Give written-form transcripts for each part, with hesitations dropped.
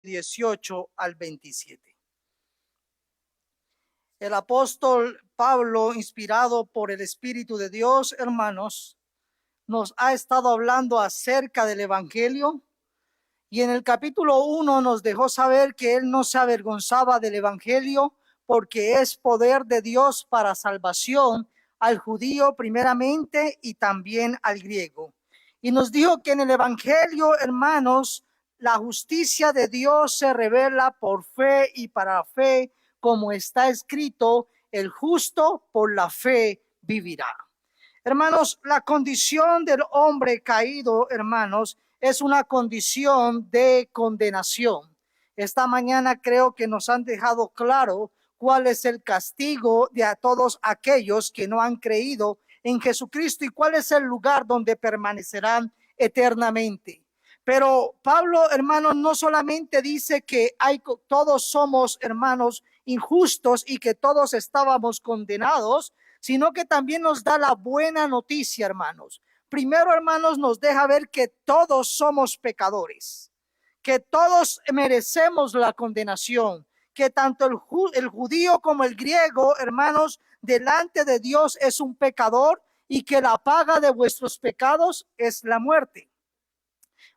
18 al 27. El apóstol Pablo, inspirado por el Espíritu de Dios, hermanos, nos ha estado hablando acerca del Evangelio, y en el capítulo 1 nos dejó saber que él no se avergonzaba del Evangelio porque es poder de Dios para salvación al judío primeramente y también al griego. Y nos dijo que en el Evangelio, hermanos, la justicia de Dios se revela por fe y para fe, como está escrito: el justo por la fe vivirá. Hermanos, la condición del hombre caído, hermanos, es una condición de condenación. Esta mañana creo que nos han dejado claro cuál es el castigo de a todos aquellos que no han creído en Jesucristo y cuál es el lugar donde permanecerán eternamente. Pero Pablo, hermanos, no solamente dice que todos somos, hermanos, injustos y que todos estábamos condenados, sino que también nos da la buena noticia, hermanos. Primero, hermanos, nos deja ver que todos somos pecadores, que todos merecemos la condenación, que tanto el judío como el griego, hermanos, delante de Dios es un pecador, y que la paga de vuestros pecados es la muerte.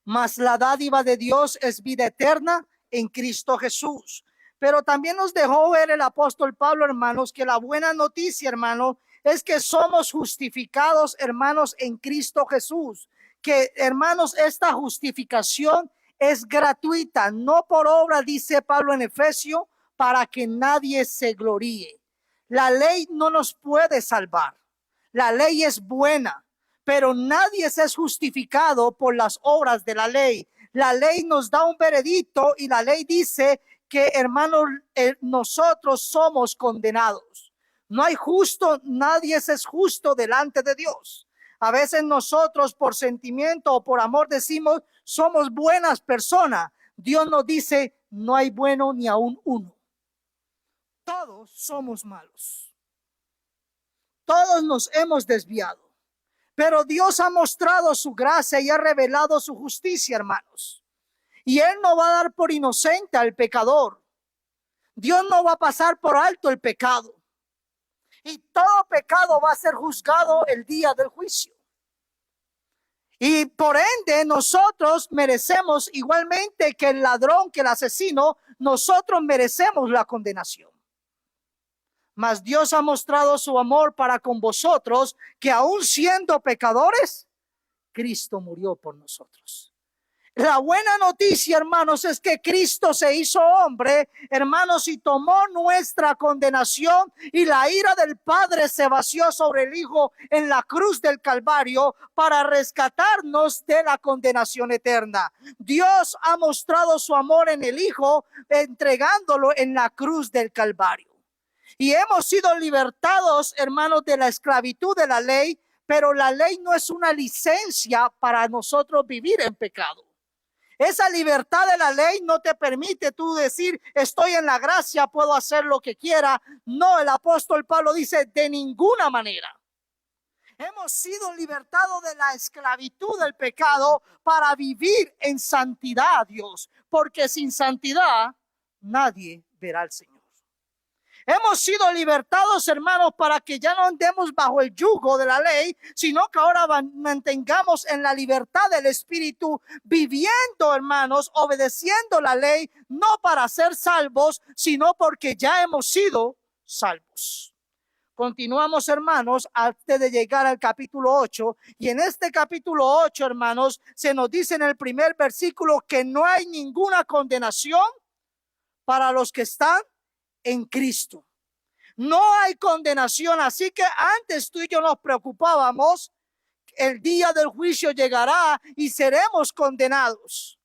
Mas la dádiva de Dios es vida eterna en Cristo Jesús. Pero también nos dejó ver el apóstol Pablo, hermanos, que la buena noticia, hermano, es que somos justificados, hermanos, en Cristo Jesús. Que, hermanos, esta justificación es gratuita, no por obra, dice Pablo en Efesios, para que nadie se gloríe. La ley no nos puede salvar. La ley es buena, pero nadie es justificado por las obras de la ley. La ley nos da un veredicto y la ley dice que, hermanos, nosotros somos condenados. No hay justo, nadie es justo delante de Dios. A veces nosotros por sentimiento o por amor decimos somos buenas personas. Dios nos dice no hay bueno ni aún uno. Todos somos malos. Todos nos hemos desviado. Pero Dios ha mostrado su gracia y ha revelado su justicia, hermanos. Y Él no va a dar por inocente al pecador. Dios no va a pasar por alto el pecado. Y todo pecado va a ser juzgado el día del juicio. Y por ende nosotros merecemos, igualmente que el ladrón, que el asesino, nosotros merecemos la condenación. Mas Dios ha mostrado su amor para con vosotros, que aun siendo pecadores, Cristo murió por nosotros. La buena noticia, hermanos, es que Cristo se hizo hombre, hermanos, y tomó nuestra condenación, y la ira del Padre se vació sobre el Hijo en la cruz del Calvario para rescatarnos de la condenación eterna. Dios ha mostrado su amor en el Hijo, entregándolo en la cruz del Calvario. Y hemos sido libertados, hermanos, de la esclavitud de la ley, pero la ley no es una licencia para nosotros vivir en pecado. Esa libertad de la ley no te permite tú decir estoy en la gracia, puedo hacer lo que quiera. No, el apóstol Pablo dice de ninguna manera. Hemos sido libertados de la esclavitud del pecado para vivir en santidad, Dios, porque sin santidad nadie verá al Señor. Hemos sido libertados, hermanos, para que ya no andemos bajo el yugo de la ley, sino que ahora mantengamos en la libertad del Espíritu, viviendo, hermanos, obedeciendo la ley, no para ser salvos, sino porque ya hemos sido salvos. Continuamos, hermanos, antes de llegar al capítulo 8, y en este capítulo 8, hermanos, se nos dice en el primer versículo que no hay ninguna condenación para los que están en Cristo. No hay condenación, así que antes tú y yo nos preocupábamos, el día del juicio llegará y seremos condenados.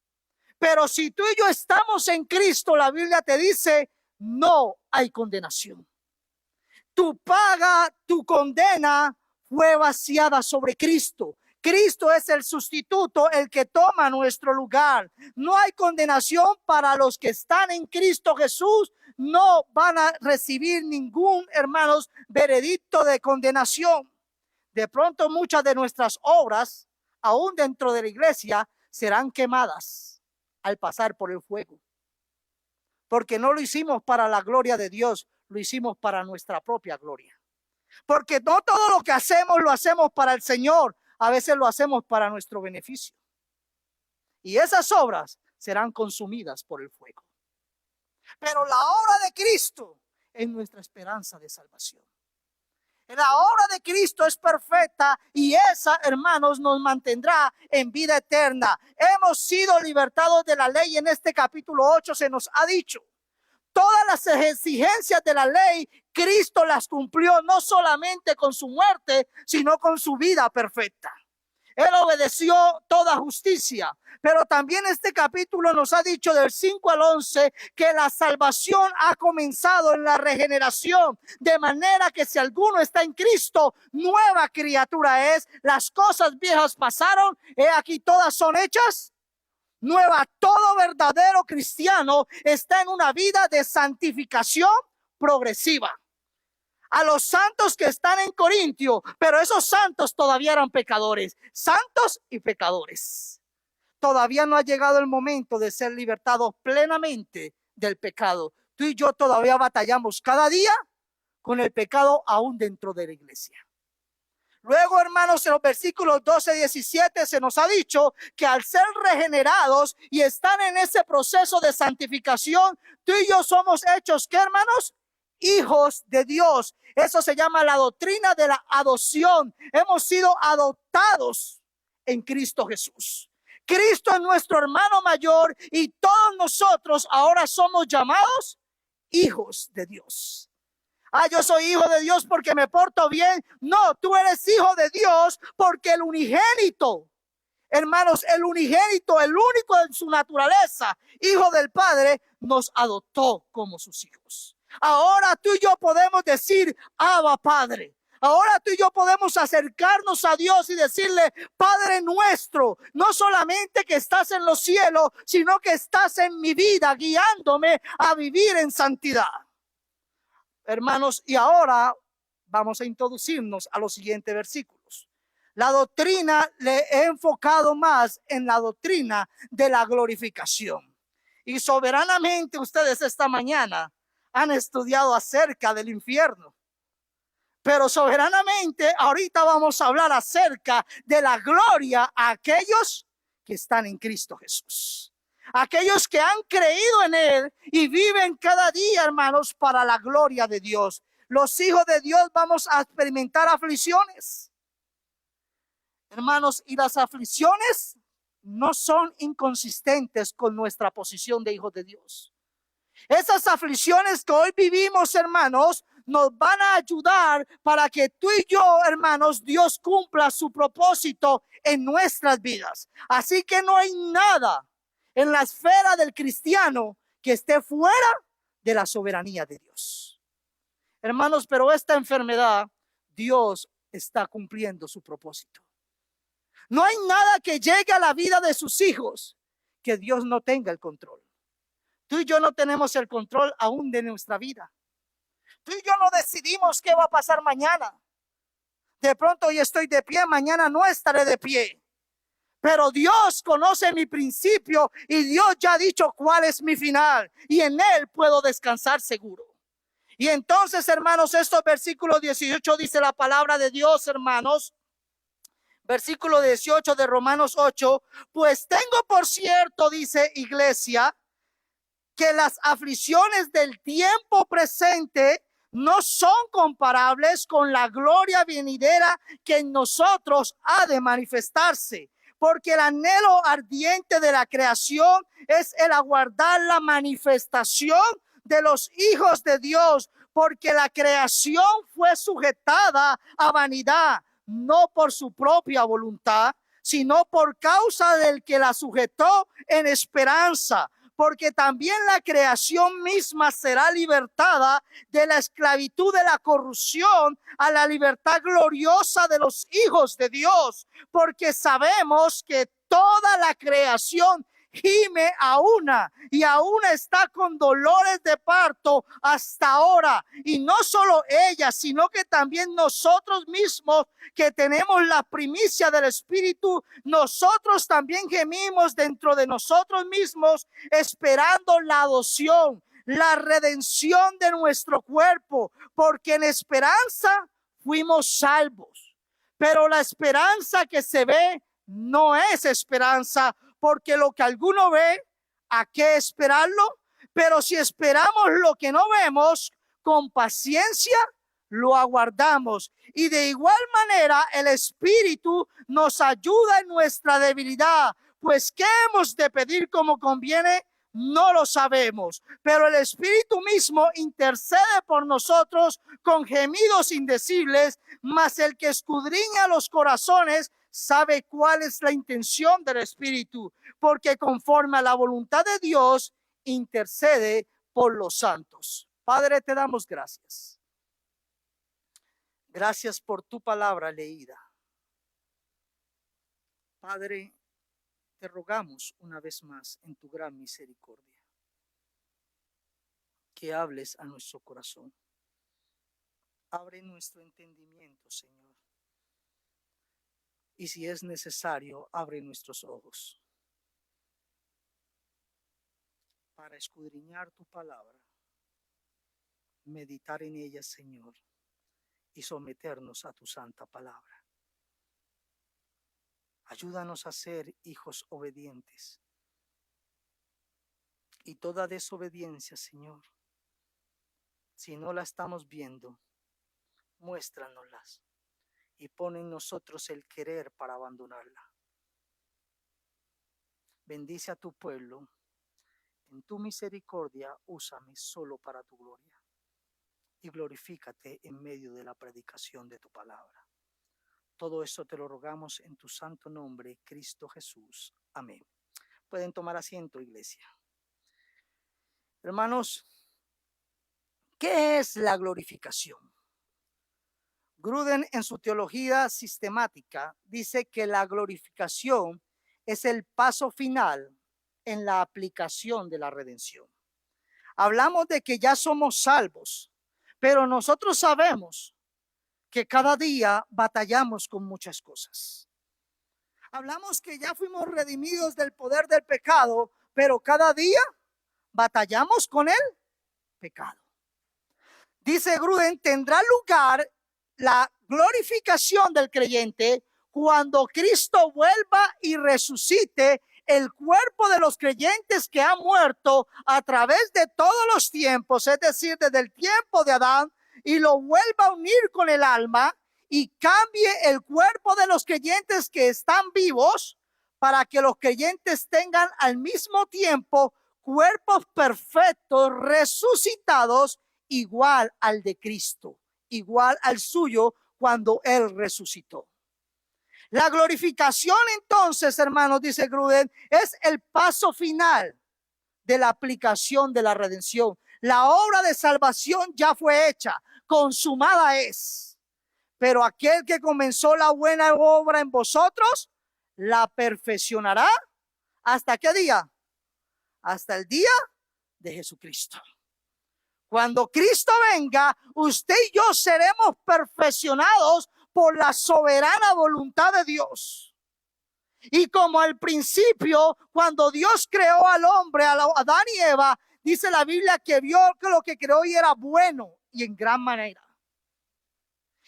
Pero si tú y yo estamos en Cristo, la Biblia te dice, no hay condenación. Tu paga, tu condena fue vaciada sobre Cristo. Cristo es el sustituto, el que toma nuestro lugar. No hay condenación para los que están en Cristo Jesús. No van a recibir ningún, hermanos, veredicto de condenación. De pronto muchas de nuestras obras, aún dentro de la iglesia, serán quemadas al pasar por el fuego. porque no lo hicimos para la gloria de Dios, lo hicimos para nuestra propia gloria. Porque no todo lo que hacemos lo hacemos para el Señor, a veces lo hacemos para nuestro beneficio. Y esas obras serán consumidas por el fuego. Pero la obra de Cristo es nuestra esperanza de salvación. La obra de Cristo es perfecta y esa, hermanos, nos mantendrá en vida eterna. Hemos sido libertados de la ley. En este capítulo 8 se nos ha dicho, todas las exigencias de la ley, Cristo las cumplió no solamente con su muerte, sino con su vida perfecta. Él obedeció toda justicia. Pero también este capítulo nos ha dicho del 5 al 11 que la salvación ha comenzado en la regeneración. De manera que si alguno está en Cristo, nueva criatura es. Las cosas viejas pasaron, he aquí todas son hechas nueva. Todo verdadero cristiano está en una vida de santificación progresiva. A los santos que están en Corintio, pero esos santos todavía eran pecadores, santos y pecadores. Todavía no ha llegado el momento de ser libertados plenamente del pecado. Tú y yo todavía batallamos cada día con el pecado aún dentro de la iglesia. Luego, hermanos, en los versículos 12 y 17 se nos ha dicho que al ser regenerados y están en ese proceso de santificación, tú y yo somos hechos, ¿qué, hermanos? Hijos de Dios. Eso se llama la doctrina de la adopción. Hemos sido adoptados en Cristo Jesús. Cristo es nuestro hermano mayor y todos nosotros ahora somos llamados hijos de Dios. Yo soy hijo de Dios porque me porto bien. No, tú eres hijo de Dios porque el unigénito, hermanos, el unigénito, el único en su naturaleza, hijo del Padre, nos adoptó como sus hijos. Ahora tú y yo podemos decir, Abba, Padre. Ahora tú y yo podemos acercarnos a Dios y decirle, Padre nuestro, no solamente que estás en los cielos, sino que estás en mi vida, guiándome a vivir en santidad. Hermanos, y ahora vamos a introducirnos a los siguientes versículos. La doctrina, le he enfocado más en la doctrina de la glorificación. Y soberanamente ustedes esta mañana han estudiado acerca del infierno. Pero soberanamente ahorita vamos a hablar acerca de la gloria a aquellos que están en Cristo Jesús. Aquellos que han creído en Él y viven cada día, hermanos, para la gloria de Dios. Los hijos de Dios vamos a experimentar aflicciones. Hermanos, y las aflicciones no son inconsistentes con nuestra posición de hijos de Dios. Esas aflicciones que hoy vivimos, hermanos, nos van a ayudar para que tú y yo, hermanos, Dios cumpla su propósito en nuestras vidas. Así que no hay nada en la esfera del cristiano que esté fuera de la soberanía de Dios. Hermanos, pero esta enfermedad, Dios está cumpliendo su propósito. No hay nada que llegue a la vida de sus hijos que Dios no tenga el control. Tú y yo no tenemos el control aún de nuestra vida. Tú y yo no decidimos qué va a pasar mañana. De pronto hoy estoy de pie, mañana no estaré de pie. Pero Dios conoce mi principio y Dios ya ha dicho cuál es mi final. Y en Él puedo descansar seguro. Y entonces, hermanos, estos versículos 18 dice la palabra de Dios, hermanos. Versículo 18 de Romanos 8. Pues tengo por cierto, dice iglesia, que las aflicciones del tiempo presente no son comparables con la gloria venidera que en nosotros ha de manifestarse. Porque el anhelo ardiente de la creación es el aguardar la manifestación de los hijos de Dios. Porque la creación fue sujetada a vanidad, no por su propia voluntad, sino por causa del que la sujetó en esperanza. Porque también la creación misma será libertada de la esclavitud de la corrupción a la libertad gloriosa de los hijos de Dios. Porque sabemos que toda la creación gime a una y aún está con dolores de parto hasta ahora. Y no solo ella, sino que también nosotros mismos que tenemos la primicia del Espíritu, nosotros también gemimos dentro de nosotros mismos esperando la adopción, la redención de nuestro cuerpo, porque en esperanza fuimos salvos. Pero la esperanza que se ve no es esperanza, porque lo que alguno ve, ¿a qué esperarlo? Pero si esperamos lo que no vemos, con paciencia lo aguardamos. Y de igual manera el Espíritu nos ayuda en nuestra debilidad, pues ¿qué hemos de pedir como conviene? No lo sabemos, pero el Espíritu mismo intercede por nosotros con gemidos indecibles, mas el que escudriña los corazones sabe cuál es la intención del Espíritu, porque conforme a la voluntad de Dios intercede por los santos. Padre, te damos gracias. Gracias por tu palabra leída. Padre, te rogamos una vez más en tu gran misericordia que hables a nuestro corazón. Abre nuestro entendimiento, Señor. Y si es necesario, abre nuestros ojos para escudriñar tu palabra, meditar en ella, Señor, y someternos a tu santa palabra. Ayúdanos a ser hijos obedientes. Y toda desobediencia, Señor, si no la estamos viendo, muéstranoslas y pon en nosotros el querer para abandonarla. Bendice a tu pueblo. En tu misericordia, úsame solo para tu gloria. Y glorifícate en medio de la predicación de tu palabra. Todo eso te lo rogamos en tu santo nombre, Cristo Jesús. Amén. Pueden tomar asiento, iglesia. Hermanos, ¿qué es la glorificación? Gruden en su teología sistemática dice que la glorificación es el paso final en la aplicación de la redención. Hablamos de que ya somos salvos, pero nosotros sabemos que cada día batallamos con muchas cosas. Hablamos que ya fuimos redimidos del poder del pecado, pero cada día batallamos con el pecado. Dice Gruden, tendrá lugar la glorificación del creyente cuando Cristo vuelva y resucite el cuerpo de los creyentes que han muerto a través de todos los tiempos, es decir, desde el tiempo de Adán, y lo vuelva a unir con el alma y cambie el cuerpo de los creyentes que están vivos para que los creyentes tengan al mismo tiempo cuerpos perfectos, resucitados, igual al de Cristo, igual al suyo cuando Él resucitó. La glorificación entonces, hermanos, dice Gruden, es el paso final de la aplicación de la redención. La obra de salvación ya fue hecha, consumada es. Pero aquel que comenzó la buena obra en vosotros, la perfeccionará. ¿Hasta qué día? Hasta el día de Jesucristo. Cuando Cristo venga, usted y yo seremos perfeccionados por la soberana voluntad de Dios. Y como al principio, cuando Dios creó al hombre, a Adán y Eva, dice la Biblia que vio que lo que creó y era bueno y en gran manera.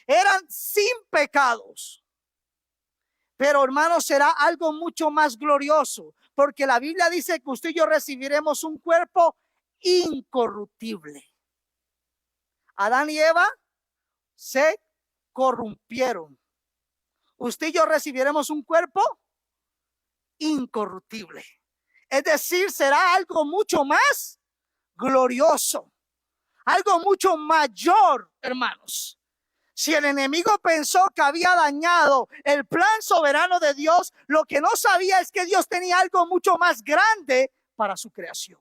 Eran sin pecados. Pero hermanos, será algo mucho más glorioso, porque la Biblia dice que usted y yo recibiremos un cuerpo incorruptible. Adán y Eva se corrompieron. Usted y yo recibiremos un cuerpo incorruptible. Es decir, será algo mucho más glorioso, algo mucho mayor, hermanos. Si el enemigo pensó que había dañado el plan soberano de Dios, lo que no sabía es que Dios tenía algo mucho más grande para su creación.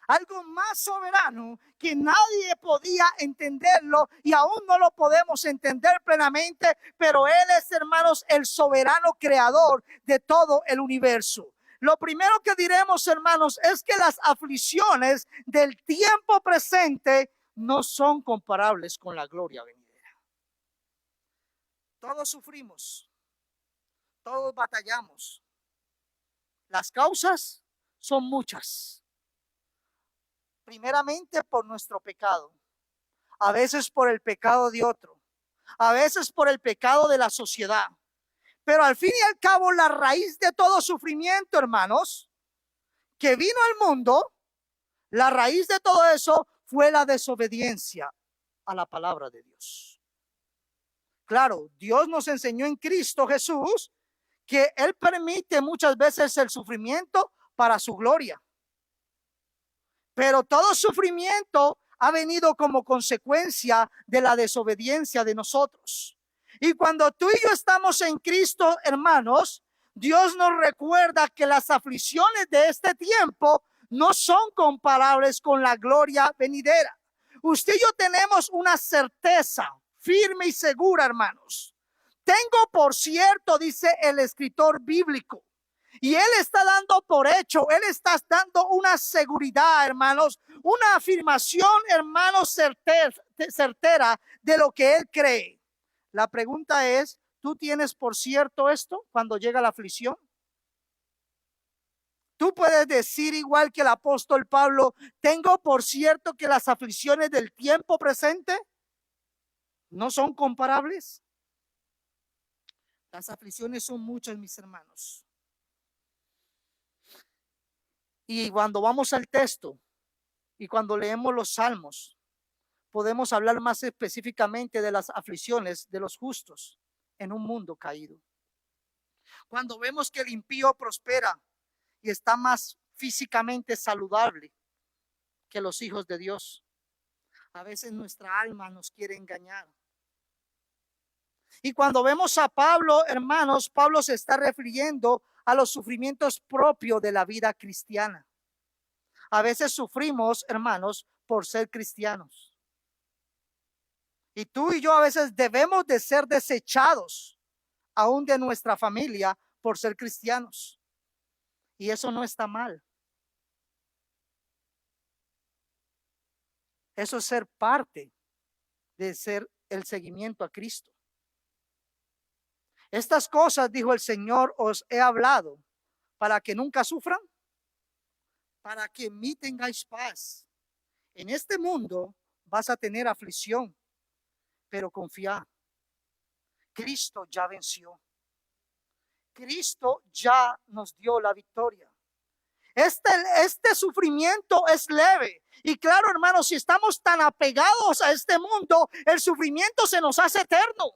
Algo más soberano que nadie podía entenderlo y aún no lo podemos entender plenamente, pero Él es, hermanos, el soberano creador de todo el universo. Lo primero que diremos, hermanos, es que las aflicciones del tiempo presente no son comparables con la gloria venidera. Todos sufrimos, todos batallamos. Las causas son muchas. primeramente por nuestro pecado, a veces por el pecado de otro, a veces por el pecado de la sociedad. Pero al fin y al cabo, la raíz de todo sufrimiento, hermanos, que vino al mundo, la raíz de todo eso fue la desobediencia a la palabra de Dios. Claro, Dios nos enseñó en Cristo Jesús que Él permite muchas veces el sufrimiento para su gloria. Pero todo sufrimiento ha venido como consecuencia de la desobediencia de nosotros. Y cuando tú y yo estamos en Cristo, hermanos, Dios nos recuerda que las aflicciones de este tiempo no son comparables con la gloria venidera. Usted y yo tenemos una certeza firme y segura, hermanos. Tengo por cierto, dice el escritor bíblico, y él está dando por hecho, él está dando una seguridad, hermanos, una afirmación, hermanos, certera de lo que él cree. La pregunta es, ¿tú tienes por cierto esto cuando llega la aflicción? Tú puedes decir igual que el apóstol Pablo, tengo por cierto que las aflicciones del tiempo presente no son comparables. Las aflicciones son muchas, mis hermanos. Y cuando vamos al texto y cuando leemos los salmos, podemos hablar más específicamente de las aflicciones de los justos en un mundo caído. Cuando vemos que el impío prospera y está más físicamente saludable que los hijos de Dios, a veces nuestra alma nos quiere engañar. Y cuando vemos a Pablo, hermanos, Pablo se está refiriendo a los sufrimientos propios de la vida cristiana. A veces sufrimos, hermanos, por ser cristianos. Y tú y yo a veces debemos de ser desechados, aún de nuestra familia, por ser cristianos. Y eso no está mal. Eso es ser parte de ser el seguimiento a Cristo. Estas cosas, dijo el Señor, os he hablado para que nunca sufran, para que en mí tengáis paz. En este mundo vas a tener aflicción, pero confía. Cristo ya venció. Cristo ya nos dio la victoria. Este sufrimiento es leve. Y claro, hermanos, si estamos tan apegados a este mundo, el sufrimiento se nos hace eterno.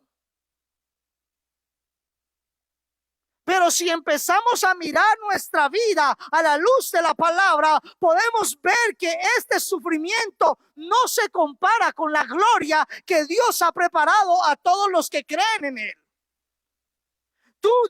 Pero si empezamos a mirar nuestra vida a la luz de la palabra, podemos ver que este sufrimiento no se compara con la gloria que Dios ha preparado a todos los que creen en Él.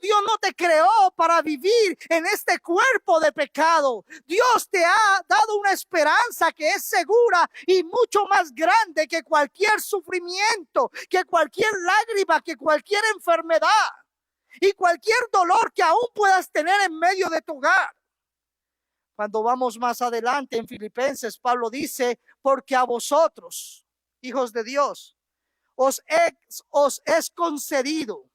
Dios no te creó para vivir en este cuerpo de pecado. Dios te ha dado una esperanza que es segura y mucho más grande que cualquier sufrimiento, que cualquier lágrima, que cualquier enfermedad y cualquier dolor que aún puedas tener en medio de tu hogar. Cuando vamos más adelante en Filipenses, Pablo dice, porque a vosotros, hijos de Dios, os es concedido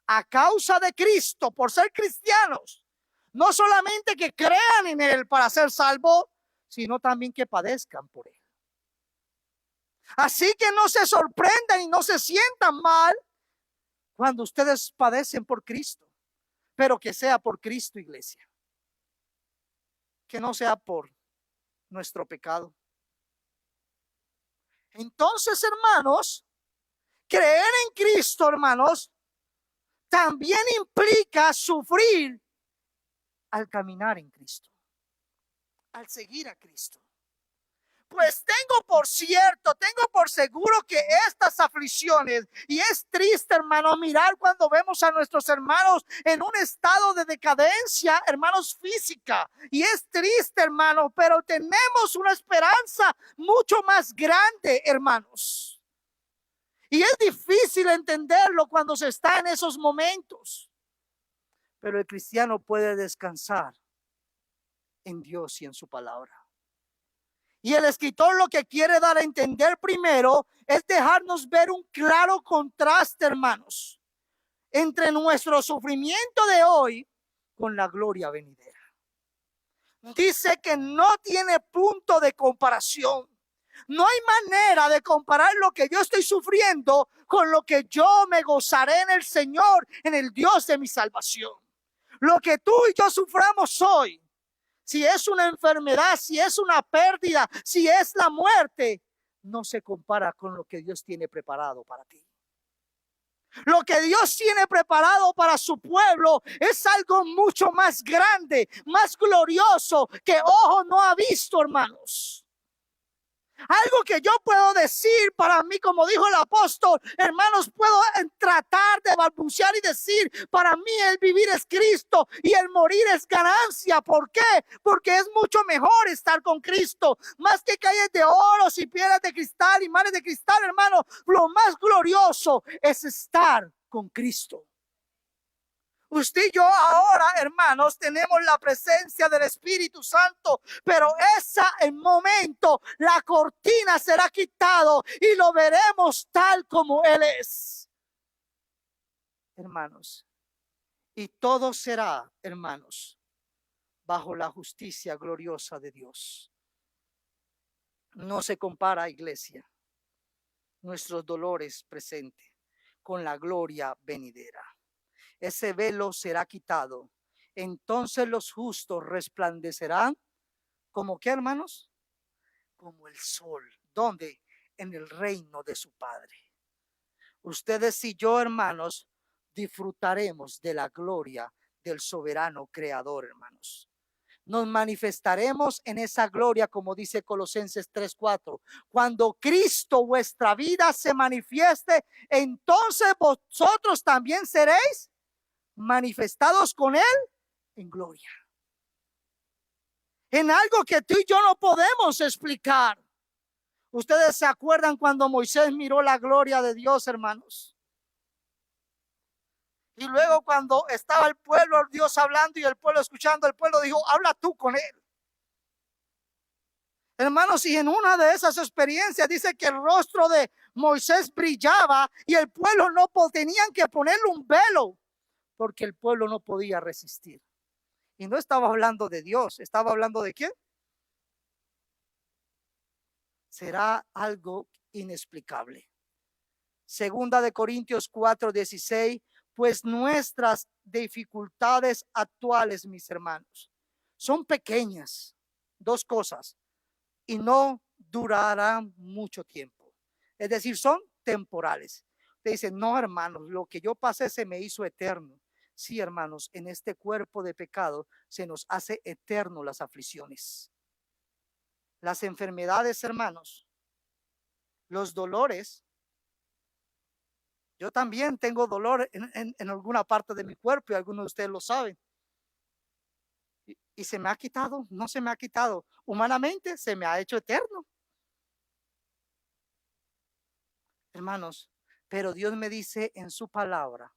a causa de Cristo, por ser cristianos, no solamente que crean en Él para ser salvos, sino también que padezcan por Él. Así que no se sorprendan y no se sientan mal cuando ustedes padecen por Cristo, pero que sea por Cristo, iglesia, que no sea por nuestro pecado. Entonces, hermanos, creer en Cristo, hermanos, también implica sufrir al caminar en Cristo, al seguir a Cristo. Pues tengo por seguro que estas aflicciones, y es triste, hermano, mirar cuando vemos a nuestros hermanos en un estado de decadencia, hermanos, física, y es triste, hermano, pero tenemos una esperanza mucho más grande, hermanos. Y es difícil entenderlo cuando se está en esos momentos, pero el cristiano puede descansar en Dios y en su palabra. Y el escritor lo que quiere dar a entender primero es dejarnos ver un claro contraste, hermanos, entre nuestro sufrimiento de hoy con la gloria venidera. dice que no tiene punto de comparación. No hay manera de comparar lo que yo estoy sufriendo con lo que yo me gozaré en el Señor, en el Dios de mi salvación. Lo que tú y yo suframos hoy, si es una enfermedad, si es una pérdida, si es la muerte, no se compara con lo que Dios tiene preparado para ti. Lo que Dios tiene preparado para su pueblo es algo mucho más grande, más glorioso que ojo no ha visto, hermanos. Algo que yo puedo decir para mí, como dijo el apóstol, hermanos, puedo tratar de balbucear y decir, para mí el vivir es Cristo y el morir es ganancia. ¿Por qué? Porque es mucho mejor estar con Cristo, más que calles de oro y piedras de cristal y mares de cristal, hermano. Lo más glorioso es estar con Cristo. Usted y yo ahora, hermanos, tenemos la presencia del Espíritu Santo, pero el momento, la cortina será quitado y lo veremos tal como Él es. Hermanos, y todo será, hermanos, bajo la justicia gloriosa de Dios. No se compara, iglesia, nuestros dolores presentes con la gloria venidera. Ese velo será quitado. Entonces los justos resplandecerán como ¿qué, hermanos? Como el sol. ¿Dónde? En el reino de su Padre. Ustedes y yo, hermanos, disfrutaremos de la gloria del soberano creador, hermanos. Nos manifestaremos en esa gloria, como dice Colosenses 3:4. Cuando Cristo, vuestra vida, se manifieste, entonces vosotros también seréis manifestados con Él en gloria. En algo que tú y yo no podemos explicar. Ustedes se acuerdan cuando Moisés miró la gloria de Dios, hermanos. Y luego cuando estaba el pueblo, Dios hablando y el pueblo escuchando, el pueblo dijo, habla tú con Él. Hermanos, y en una de esas experiencias dice que el rostro de Moisés brillaba y el pueblo no tenían que ponerle un velo porque el pueblo no podía resistir. Y no estaba hablando de Dios, estaba hablando de quién. Será algo inexplicable. Segunda de Corintios 4:16, pues nuestras dificultades actuales, mis hermanos, son pequeñas. Dos cosas. Y no durarán mucho tiempo. Es decir, son temporales. Te dicen, no, hermanos, lo que yo pasé se me hizo eterno. Sí, hermanos, en este cuerpo de pecado se nos hace eterno las aflicciones. Las enfermedades, hermanos, los dolores. Yo también tengo dolor en alguna parte de mi cuerpo y algunos de ustedes lo saben. Y se me ha quitado, no se me ha quitado. Humanamente se me ha hecho eterno. Hermanos, pero Dios me dice en su palabra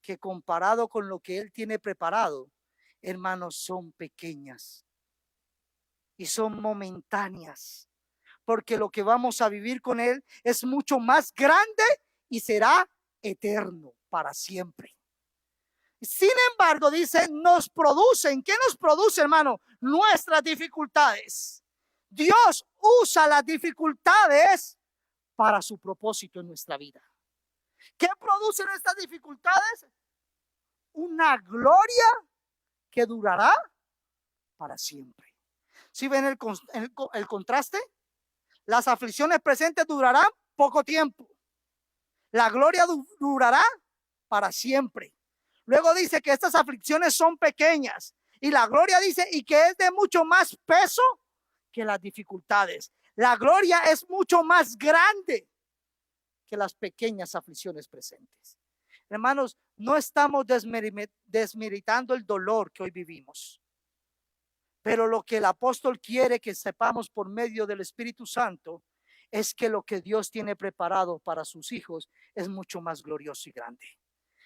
que comparado con lo que Él tiene preparado, hermanos, son pequeñas y son momentáneas, porque lo que vamos a vivir con Él es mucho más grande y será eterno para siempre. Sin embargo, dice, nos producen, ¿qué nos produce, hermano? Nuestras dificultades. Dios usa las dificultades para su propósito en nuestra vida. ¿Qué producen estas dificultades? Una gloria que durará para siempre. ¿Sí ven el contraste? Las aflicciones presentes durarán poco tiempo. La gloria durará para siempre. Luego dice que estas aflicciones son pequeñas. Y la gloria dice, y que es de mucho más peso que las dificultades. La gloria es mucho más grande que las pequeñas aflicciones presentes. Hermanos, no estamos desmeritando el dolor que hoy vivimos. Pero lo que el apóstol quiere que sepamos por medio del Espíritu Santo es que lo que Dios tiene preparado para sus hijos es mucho más glorioso y grande.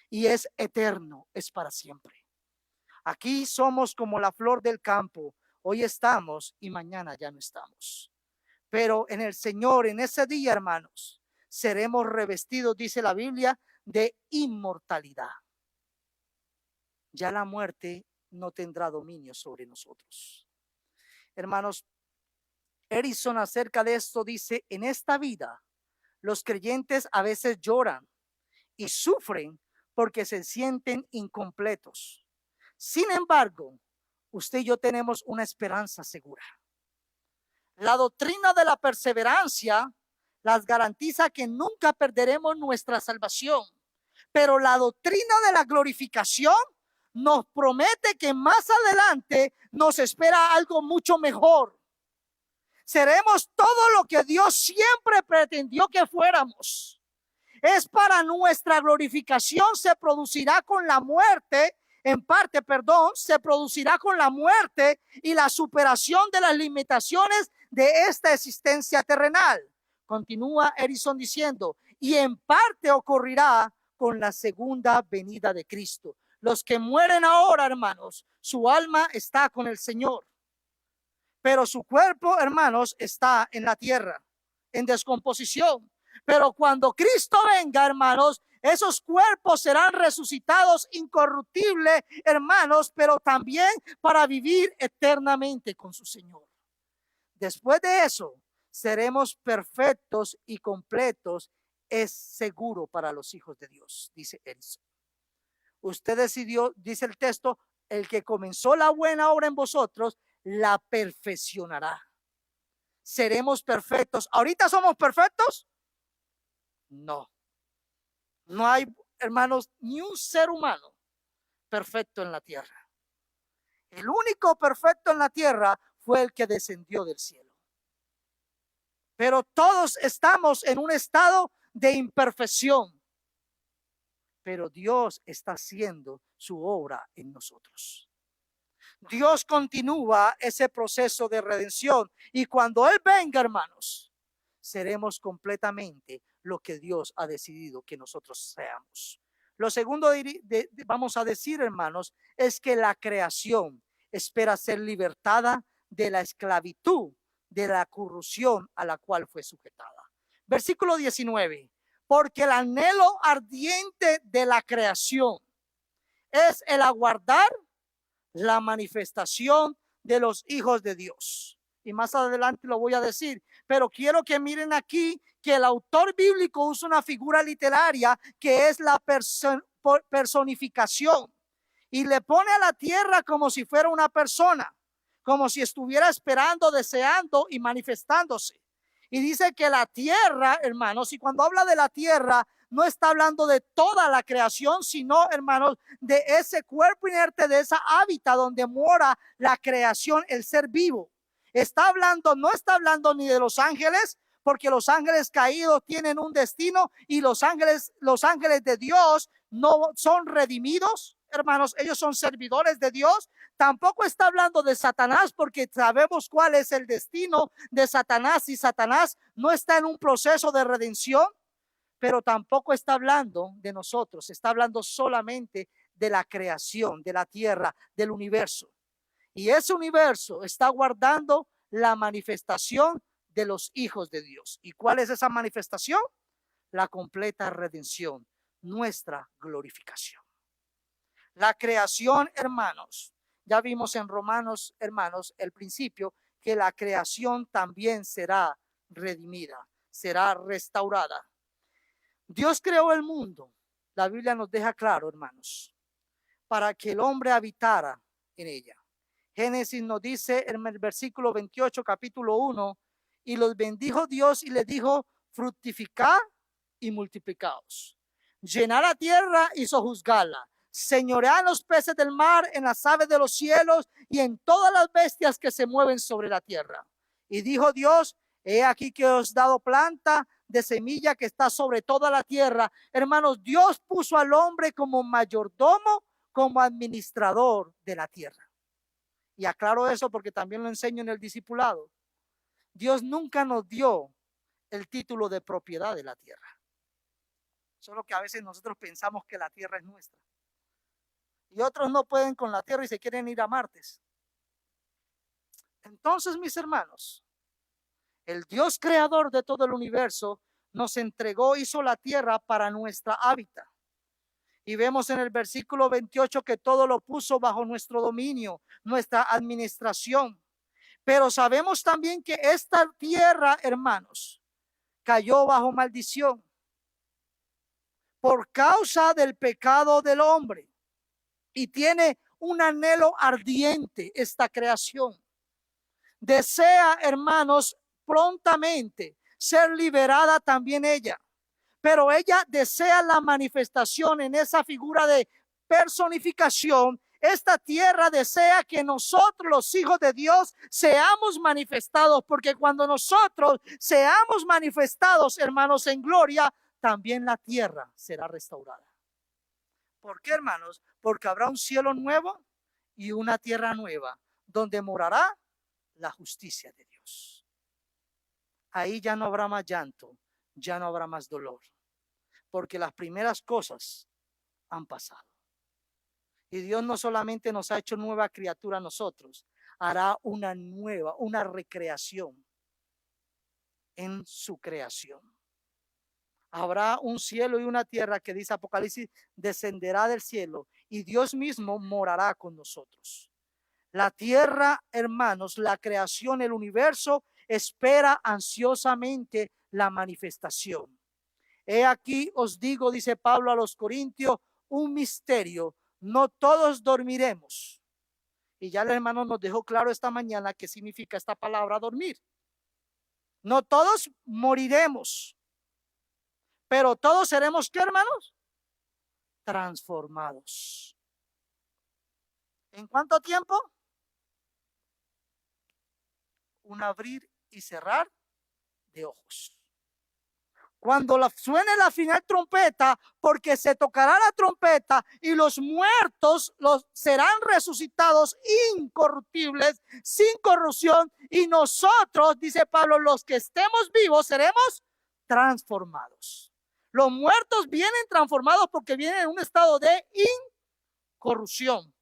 Y es eterno, es para siempre. Aquí somos como la flor del campo. Hoy estamos y mañana ya no estamos. Pero en el Señor, en ese día, hermanos, seremos revestidos, dice la Biblia, de inmortalidad. Ya la muerte no tendrá dominio sobre nosotros. Hermanos, Edison acerca de esto dice: en esta vida los creyentes a veces lloran y sufren porque se sienten incompletos. Sin embargo, usted y yo tenemos una esperanza segura. La doctrina de la perseverancia las garantiza que nunca perderemos nuestra salvación, pero la doctrina de la glorificación nos promete que más adelante nos espera algo mucho mejor. Seremos todo lo que Dios siempre pretendió que fuéramos. Es para nuestra glorificación, se producirá con la muerte, en parte, perdón, se producirá con la muerte y la superación de las limitaciones de esta existencia terrenal. Continúa Edison diciendo, y en parte ocurrirá con la segunda venida de Cristo. Los que mueren ahora, hermanos, su alma está con el Señor, pero su cuerpo, hermanos, está en la tierra, en descomposición. Pero cuando Cristo venga, hermanos, esos cuerpos serán resucitados incorruptibles, hermanos, pero también para vivir eternamente con su Señor. Después de eso, seremos perfectos y completos. Es seguro para los hijos de Dios, dice Edison. Usted decidió, dice el texto, el que comenzó la buena obra en vosotros, la perfeccionará. Seremos perfectos. ¿Ahorita somos perfectos? No. No hay, hermanos, ni un ser humano perfecto en la tierra. El único perfecto en la tierra fue el que descendió del cielo. Pero todos estamos en un estado de imperfección. Pero Dios está haciendo su obra en nosotros. Dios continúa ese proceso de redención, y cuando Él venga, hermanos, seremos completamente lo que Dios ha decidido que nosotros seamos. Lo segundo vamos a decir, hermanos, es que la creación espera ser libertada de la esclavitud, de la corrupción a la cual fue sujetada. Versículo 19. Porque el anhelo ardiente de la creación es el aguardar la manifestación de los hijos de Dios. Y más adelante lo voy a decir, pero quiero que miren aquí que el autor bíblico usa una figura literaria que es la personificación, y le pone a la tierra como si fuera una persona, como si estuviera esperando, deseando y manifestándose. Y dice que la tierra, hermanos, y cuando habla de la tierra, no está hablando de toda la creación, sino, hermanos, de ese cuerpo inerte, de esa hábitat donde mora la creación, el ser vivo. Está hablando, no está hablando ni de los ángeles, porque los ángeles caídos tienen un destino, y los ángeles de Dios no son redimidos, hermanos, ellos son servidores de Dios. Tampoco está hablando de Satanás, porque sabemos cuál es el destino de Satanás, y Satanás no está en un proceso de redención. Pero tampoco está hablando de nosotros, está hablando solamente de la creación, de la tierra, del universo. Y ese universo está guardando la manifestación de los hijos de Dios. ¿Y cuál es esa manifestación? La completa redención, nuestra glorificación. La creación, hermanos, ya vimos en Romanos, hermanos, el principio, que la creación también será redimida, será restaurada. Dios creó el mundo, la Biblia nos deja claro, hermanos, para que el hombre habitara en ella. Génesis nos dice en el versículo 28, capítulo 1, y los bendijo Dios y les dijo: fructificad y multiplicaos, llenad la tierra y sojuzgadla, señoread los peces del mar, en las aves de los cielos y en todas las bestias que se mueven sobre la tierra. Y dijo Dios: he aquí que os he dado planta de semilla que está sobre toda la tierra. Hermanos, Dios puso al hombre como mayordomo, como administrador de la tierra. Y aclaro eso porque también lo enseño en el discipulado. Dios nunca nos dio el título de propiedad de la tierra. Solo que a veces nosotros pensamos que la tierra es nuestra. Y otros no pueden con la tierra y se quieren ir a Marte. Entonces, mis hermanos, el Dios creador de todo el universo nos entregó, hizo la tierra para nuestra hábitat. Y vemos en el versículo 28 que todo lo puso bajo nuestro dominio, nuestra administración. Pero sabemos también que esta tierra, hermanos, cayó bajo maldición por causa del pecado del hombre, y tiene un anhelo ardiente esta creación. Desea, hermanos, prontamente ser liberada también ella, pero ella desea la manifestación en esa figura de personificación. Esta tierra desea que nosotros, los hijos de Dios, seamos manifestados, porque cuando nosotros seamos manifestados, hermanos, en gloria, también la tierra será restaurada. ¿Por qué, hermanos? Porque habrá un cielo nuevo y una tierra nueva, donde morará la justicia de Dios. Ahí ya no habrá más llanto, ya no habrá más dolor, porque las primeras cosas han pasado. Y Dios no solamente nos ha hecho nueva criatura a nosotros, hará una nueva, una recreación en su creación. Habrá un cielo y una tierra que dice Apocalipsis, descenderá del cielo y Dios mismo morará con nosotros. La tierra, hermanos, la creación, el universo, espera ansiosamente la manifestación. He aquí os digo, dice Pablo a los Corintios, un misterio: no todos dormiremos. Y ya el hermano nos dejó claro esta mañana qué significa esta palabra dormir. No todos moriremos, pero todos seremos, ¿qué, hermanos? Transformados. ¿En cuánto tiempo? Un abrir y cerrar de ojos. Cuando suene la final trompeta, porque se tocará la trompeta y los muertos serán resucitados incorruptibles, sin corrupción, y nosotros, dice Pablo, los que estemos vivos seremos transformados. Los muertos vienen transformados porque vienen en un estado de incorrupción,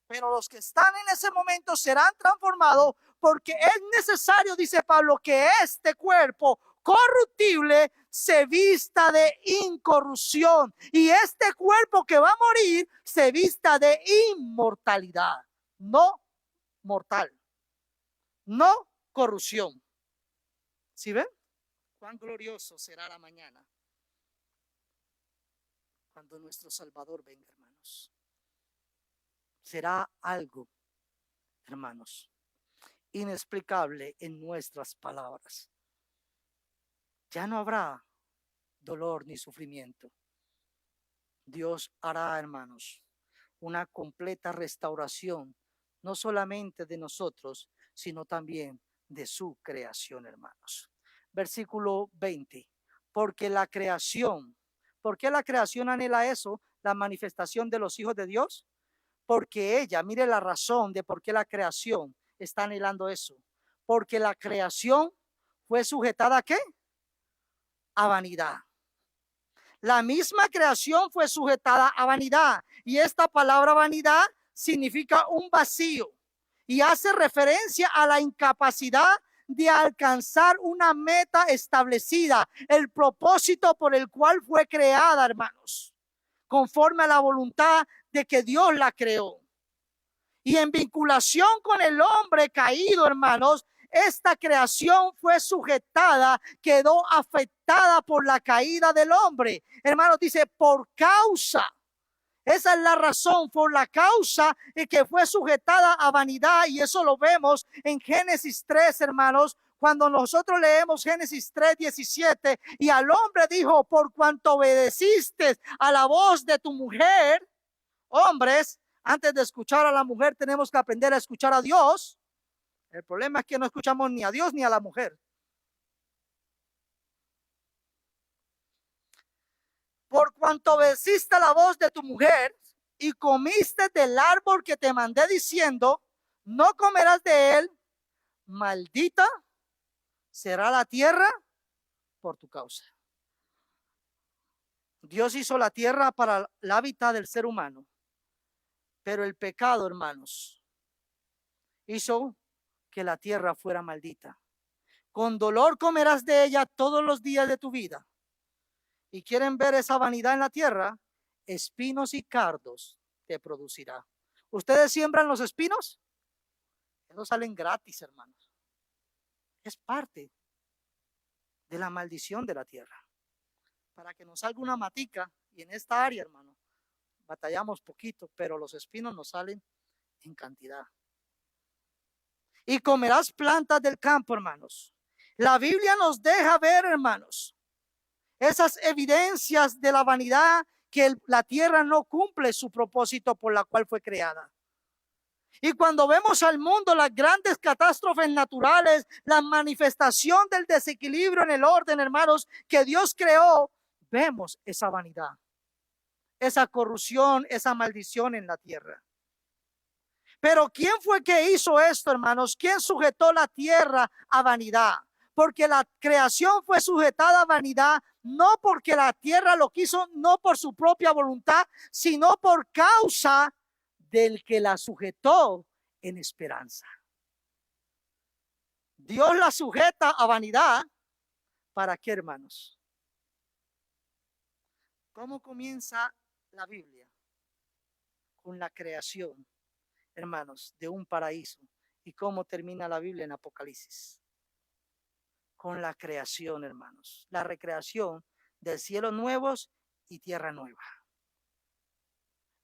pero los que están en ese momento serán transformados, porque es necesario, dice Pablo, que este cuerpo corruptible se vista de incorrupción, y este cuerpo que va a morir se vista de inmortalidad, no mortal, no corrupción. ¿Sí ven? Cuán glorioso será la mañana cuando nuestro Salvador venga, hermanos. Será algo, hermanos, inexplicable en nuestras palabras. Ya no habrá dolor ni sufrimiento. Dios hará, hermanos, una completa restauración, no solamente de nosotros, sino también de su creación, hermanos. Versículo 20. Porque la creación, ¿por qué la creación anhela eso? La manifestación de los hijos de Dios. Porque ella, mire la razón de por qué la creación está anhelando eso. Porque la creación fue sujetada ¿a qué? A vanidad. La misma creación fue sujetada a vanidad, y esta palabra vanidad significa un vacío y hace referencia a la incapacidad de alcanzar una meta establecida, el propósito por el cual fue creada, hermanos, conforme a la voluntad de que Dios la creó. Y en vinculación con el hombre caído, hermanos, esta creación fue sujetada, quedó afectada por la caída del hombre. Hermanos, dice por causa. Esa es la razón, por la causa que fue sujetada a vanidad, y eso lo vemos en Génesis 3, hermanos. Cuando nosotros leemos Génesis 3:17, y al hombre dijo: por cuanto obedeciste a la voz de tu mujer. Hombres, antes de escuchar a la mujer tenemos que aprender a escuchar a Dios. El problema es que no escuchamos ni a Dios ni a la mujer. Por cuanto obedeciste la voz de tu mujer y comiste del árbol que te mandé diciendo: no comerás de él, maldita será la tierra por tu causa. Dios hizo la tierra para el hábitat del ser humano, pero el pecado, hermanos, hizo que la tierra fuera maldita. Con dolor comerás de ella todos los días de tu vida. Y quieren ver esa vanidad en la tierra, espinos y cardos te producirá. ¿Ustedes siembran los espinos? no salen gratis, hermanos. Es parte de la maldición de la tierra. Para que nos salga una matica, y en esta área, hermano, batallamos poquito, pero los espinos nos salen en cantidad. Y comerás plantas del campo, hermanos. La Biblia nos deja ver, hermanos, esas evidencias de la vanidad, que la tierra no cumple su propósito por la cual fue creada. Y cuando vemos al mundo, las grandes catástrofes naturales, la manifestación del desequilibrio en el orden, hermanos, que Dios creó, vemos esa vanidad, esa corrupción, esa maldición en la tierra. Pero ¿quién fue que hizo esto, hermanos? ¿Quién sujetó la tierra a vanidad? Porque la creación fue sujetada a vanidad, no porque la tierra lo quiso, no por su propia voluntad, sino por causa del que la sujetó en esperanza. Dios la sujeta a vanidad. ¿Para qué, hermanos? ¿Cómo comienza la Biblia? Con la creación, hermanos, de un paraíso. ¿Y cómo termina la Biblia en Apocalipsis? Con la creación, hermanos. La recreación de cielos nuevos y tierra nueva.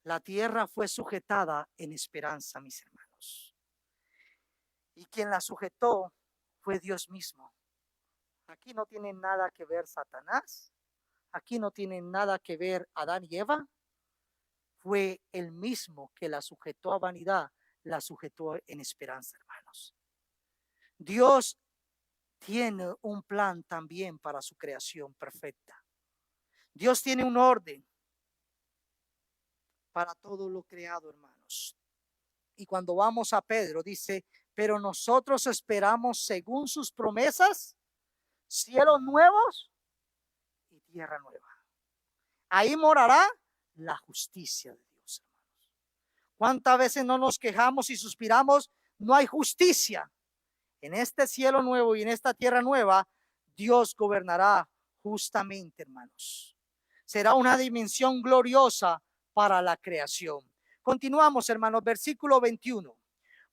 La tierra fue sujetada en esperanza, mis hermanos. Y quien la sujetó fue Dios mismo. Aquí no tiene nada que ver Satanás. Aquí no tiene nada que ver Adán y Eva. Fue el mismo que la sujetó a vanidad, la sujetó en esperanza, hermanos. Dios tiene un plan también para su creación perfecta. Dios tiene un orden para todo lo creado, hermanos. Y cuando vamos a Pedro, dice, pero nosotros esperamos según sus promesas, cielos nuevos y tierra nueva. Ahí morará la justicia de Dios, hermanos. ¿Cuántas veces no nos quejamos y suspiramos? No hay justicia. En este cielo nuevo y en esta tierra nueva, Dios gobernará justamente, hermanos. Será una dimensión gloriosa para la creación. Continuamos, hermanos, versículo 21.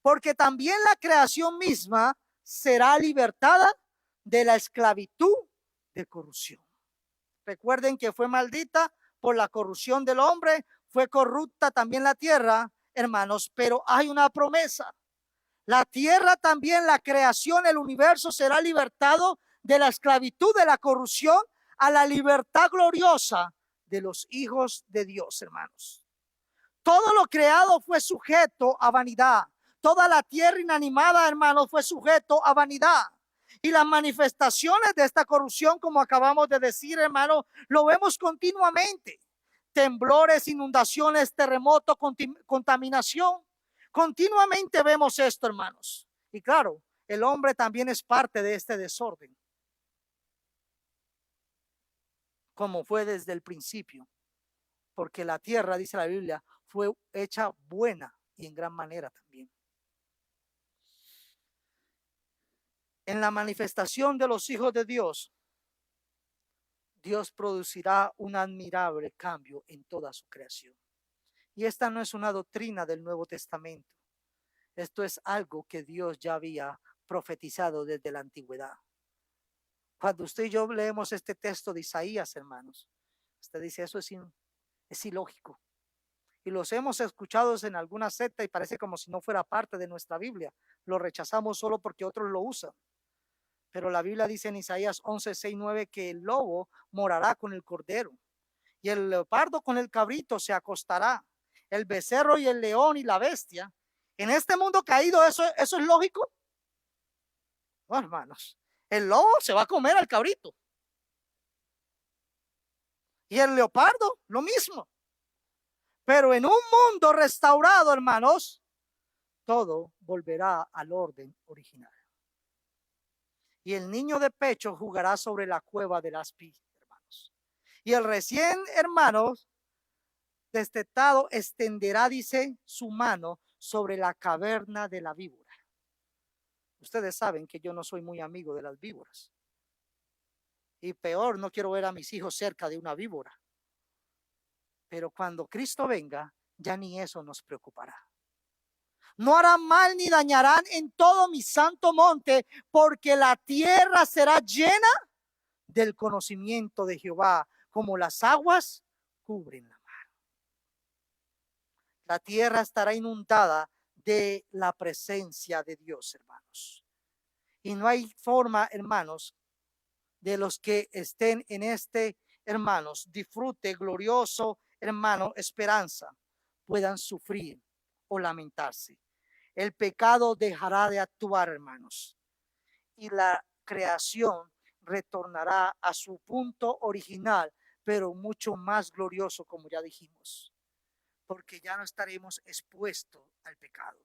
Porque también la creación misma será libertada de la esclavitud de corrupción. Recuerden que fue maldita por la corrupción del hombre, fue corrupta también la tierra, hermanos, pero hay una promesa. La tierra también, la creación, el universo será libertado de la esclavitud de la corrupción a la libertad gloriosa de los hijos de Dios, hermanos. Todo lo creado fue sujeto a vanidad. Toda la tierra inanimada, hermanos, fue sujeto a vanidad. Y las manifestaciones de esta corrupción, como acabamos de decir, hermano, lo vemos continuamente. Temblores, inundaciones, terremotos, contaminación. Continuamente vemos esto, hermanos. Y claro, el hombre también es parte de este desorden, como fue desde el principio. Porque la tierra, dice la Biblia, fue hecha buena y en gran manera también. En la manifestación de los hijos de Dios, Dios producirá un admirable cambio en toda su creación. Y esta no es una doctrina del Nuevo Testamento. Esto es algo que Dios ya había profetizado desde la antigüedad. Cuando usted y yo leemos este texto de Isaías, hermanos, usted dice, eso es ilógico. Y los hemos escuchado en alguna secta y parece como si no fuera parte de nuestra Biblia. Lo rechazamos solo porque otros lo usan. Pero la Biblia dice en Isaías 11, 6, 9 que el lobo morará con el cordero y el leopardo con el cabrito se acostará, el becerro y el león y la bestia. En este mundo caído, ¿eso es lógico? No, hermanos. El lobo se va a comer al cabrito. Y el leopardo, lo mismo. Pero en un mundo restaurado, hermanos, todo volverá al orden original. Y el niño de pecho jugará sobre la cueva de las pi, hermanos. Y el recién, hermanos, destetado extenderá, dice, su mano sobre la caverna de la víbora. Ustedes saben que yo no soy muy amigo de las víboras. Y peor, no quiero ver a mis hijos cerca de una víbora. Pero cuando Cristo venga, ya ni eso nos preocupará. No harán mal ni dañarán en todo mi santo monte, porque la tierra será llena del conocimiento de Jehová, como las aguas cubren la mar. La tierra estará inundada de la presencia de Dios, hermanos. Y no hay forma, hermanos, de los que estén en este, hermanos, disfrute glorioso, hermano, esperanza, puedan sufrir o lamentarse. El pecado dejará de actuar, hermanos, y la creación retornará a su punto original, pero mucho más glorioso, como ya dijimos, porque ya no estaremos expuestos al pecado.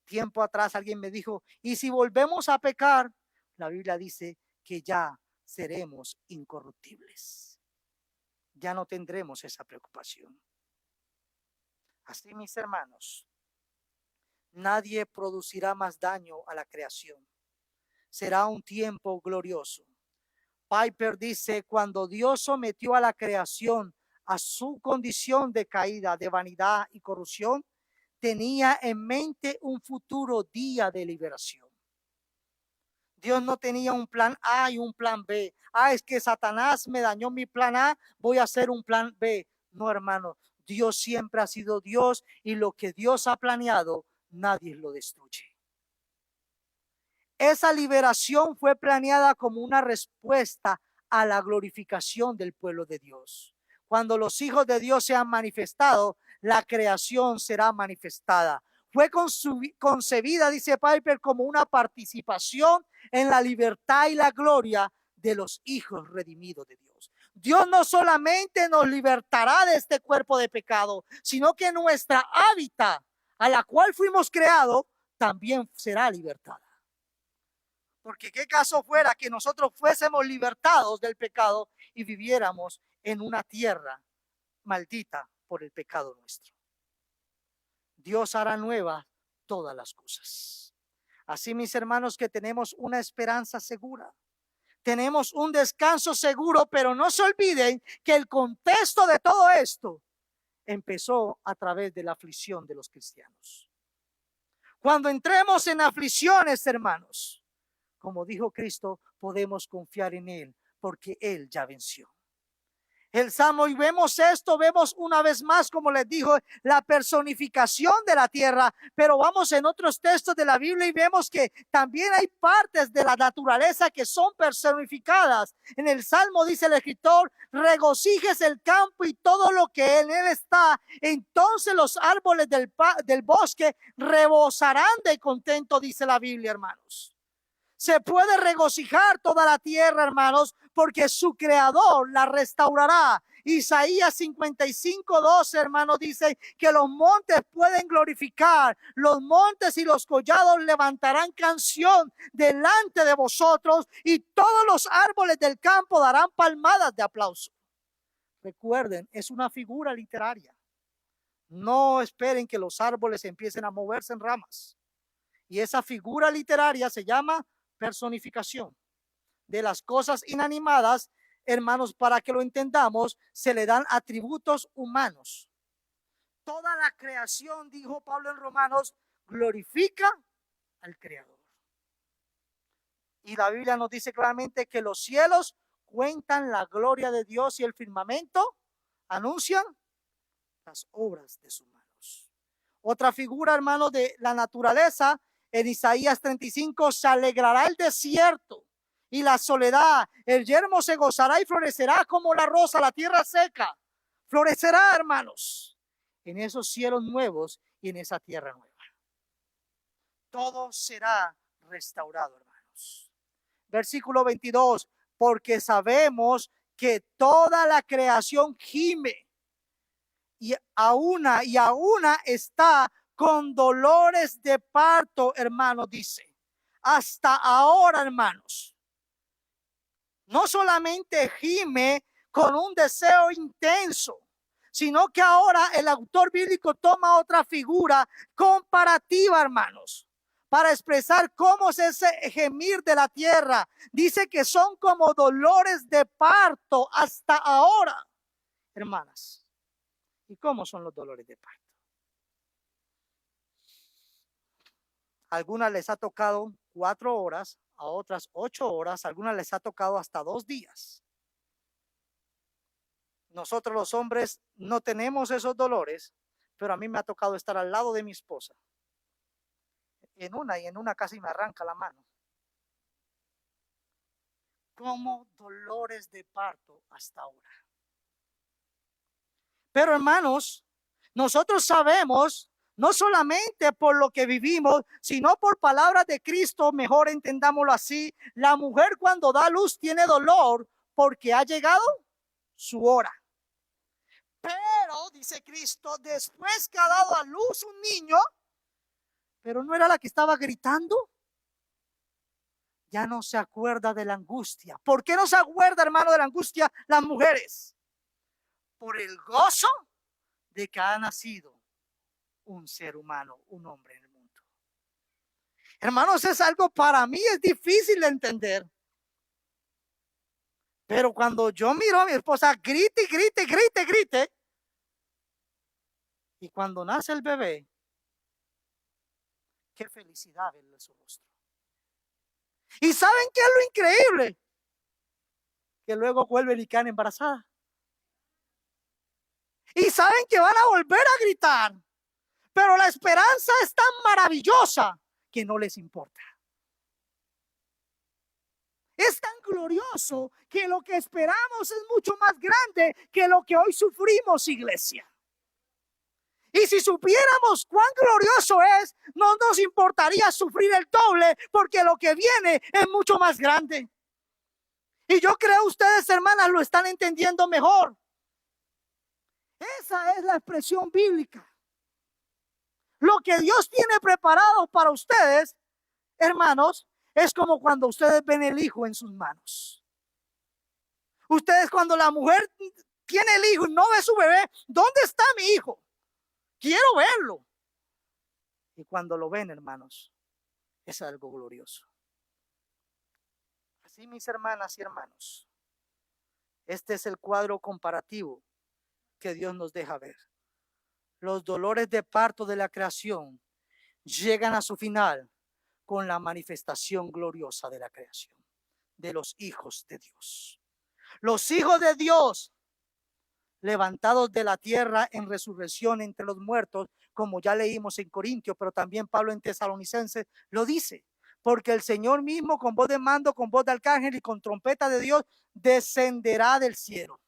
Tiempo atrás alguien me dijo, ¿y si volvemos a pecar? La Biblia dice que ya seremos incorruptibles. Ya no tendremos esa preocupación. Así, mis hermanos, nadie producirá más daño a la creación. Será un tiempo glorioso. Piper dice, cuando Dios sometió a la creación a su condición de caída, de vanidad y corrupción, tenía en mente un futuro día de liberación. Dios no tenía un plan A y un plan B. Es que Satanás me dañó mi plan A, voy a hacer un plan B. No, hermano, Dios siempre ha sido Dios y lo que Dios ha planeado, nadie lo destruye. Esa liberación fue planeada como una respuesta a la glorificación del pueblo de Dios. Cuando los hijos de Dios se han manifestado, la creación será manifestada. Fue concebida, dice Piper, como una participación en la libertad y la gloria de los hijos redimidos de Dios. Dios no solamente nos libertará de este cuerpo de pecado, sino que nuestra hábitat, a la cual fuimos creados, también será libertada. Porque qué caso fuera que nosotros fuésemos libertados del pecado y viviéramos en una tierra maldita por el pecado nuestro. Dios hará nuevas todas las cosas. Así, mis hermanos, que tenemos una esperanza segura. Tenemos un descanso seguro, pero no se olviden que el contexto de todo esto empezó a través de la aflicción de los cristianos. Cuando entremos en aflicciones, hermanos, como dijo Cristo, podemos confiar en Él porque Él ya venció. El Salmo, y vemos esto, vemos una vez más, como les dijo, la personificación de la tierra, pero vamos en otros textos de la Biblia y vemos que también hay partes de la naturaleza que son personificadas. En el Salmo dice el escritor, regocíjese el campo y todo lo que en él está, entonces los árboles del bosque rebosarán de contento, dice la Biblia, hermanos. Se puede regocijar toda la tierra, hermanos, porque su creador la restaurará. Isaías 55:12, hermanos, dice que los montes pueden glorificar, los montes y los collados levantarán canción delante de vosotros y todos los árboles del campo darán palmadas de aplauso. Recuerden, es una figura literaria. No esperen que los árboles empiecen a moverse en ramas. Y esa figura literaria se llama personificación de las cosas inanimadas, hermanos, para que lo entendamos, se le dan atributos humanos. Toda la creación, dijo Pablo en Romanos, glorifica al Creador. Y la Biblia nos dice claramente que los cielos cuentan la gloria de Dios y el firmamento anuncian las obras de sus manos. Otra figura, hermanos, de la naturaleza, en Isaías 35, se alegrará el desierto y la soledad, el yermo se gozará y florecerá como la rosa, la tierra seca, florecerá, hermanos, en esos cielos nuevos y en esa tierra nueva. Todo será restaurado, hermanos. Versículo 22, porque sabemos que toda la creación gime y a una está con dolores de parto, hermanos, dice. Hasta ahora, hermanos, no solamente gime con un deseo intenso, sino que ahora el autor bíblico toma otra figura comparativa, hermanos, para expresar cómo es ese gemir de la tierra. Dice que son como dolores de parto hasta ahora, hermanas. ¿Y cómo son los dolores de parto? A algunas les ha tocado 4 horas, a otras 8 horas, a algunas les ha tocado hasta 2 días. Nosotros los hombres no tenemos esos dolores, pero a mí me ha tocado estar al lado de mi esposa. En una casi me arranca la mano. Como dolores de parto hasta ahora. Pero hermanos, nosotros sabemos, no solamente por lo que vivimos, sino por palabras de Cristo, mejor entendámoslo así, la mujer cuando da luz tiene dolor porque ha llegado su hora. Pero, dice Cristo, después que ha dado a luz un niño, pero no era la que estaba gritando, ya no se acuerda de la angustia. ¿Por qué no se acuerda, hermano, de la angustia las mujeres? Por el gozo de que ha nacido un ser humano, un hombre en el mundo. Hermanos, es algo para mí es difícil de entender. Pero cuando yo miro a mi esposa, grite, grite, grite, grite, y cuando nace el bebé, qué felicidad verle su rostro. ¿Y saben qué es lo increíble? Que luego vuelve y quedan embarazada. Y saben que van a volver a gritar. Pero la esperanza es tan maravillosa que no les importa. Es tan glorioso que lo que esperamos es mucho más grande que lo que hoy sufrimos, iglesia. Y si supiéramos cuán glorioso es, no nos importaría sufrir el doble, porque lo que viene es mucho más grande. Y yo creo ustedes, hermanas, lo están entendiendo mejor. Esa es la expresión bíblica. Lo que Dios tiene preparado para ustedes, hermanos, es como cuando ustedes ven el hijo en sus manos. Ustedes cuando la mujer tiene el hijo y no ve su bebé, ¿dónde está mi hijo? Quiero verlo. Y cuando lo ven, hermanos, es algo glorioso. Así, mis hermanas y hermanos, este es el cuadro comparativo que Dios nos deja ver. Los dolores de parto de la creación llegan a su final con la manifestación gloriosa de la creación, de los hijos de Dios. Los hijos de Dios, levantados de la tierra en resurrección entre los muertos, como ya leímos en Corintios, pero también Pablo en Tesalonicenses lo dice, porque el Señor mismo con voz de mando, con voz de arcángel y con trompeta de Dios descenderá del cielo.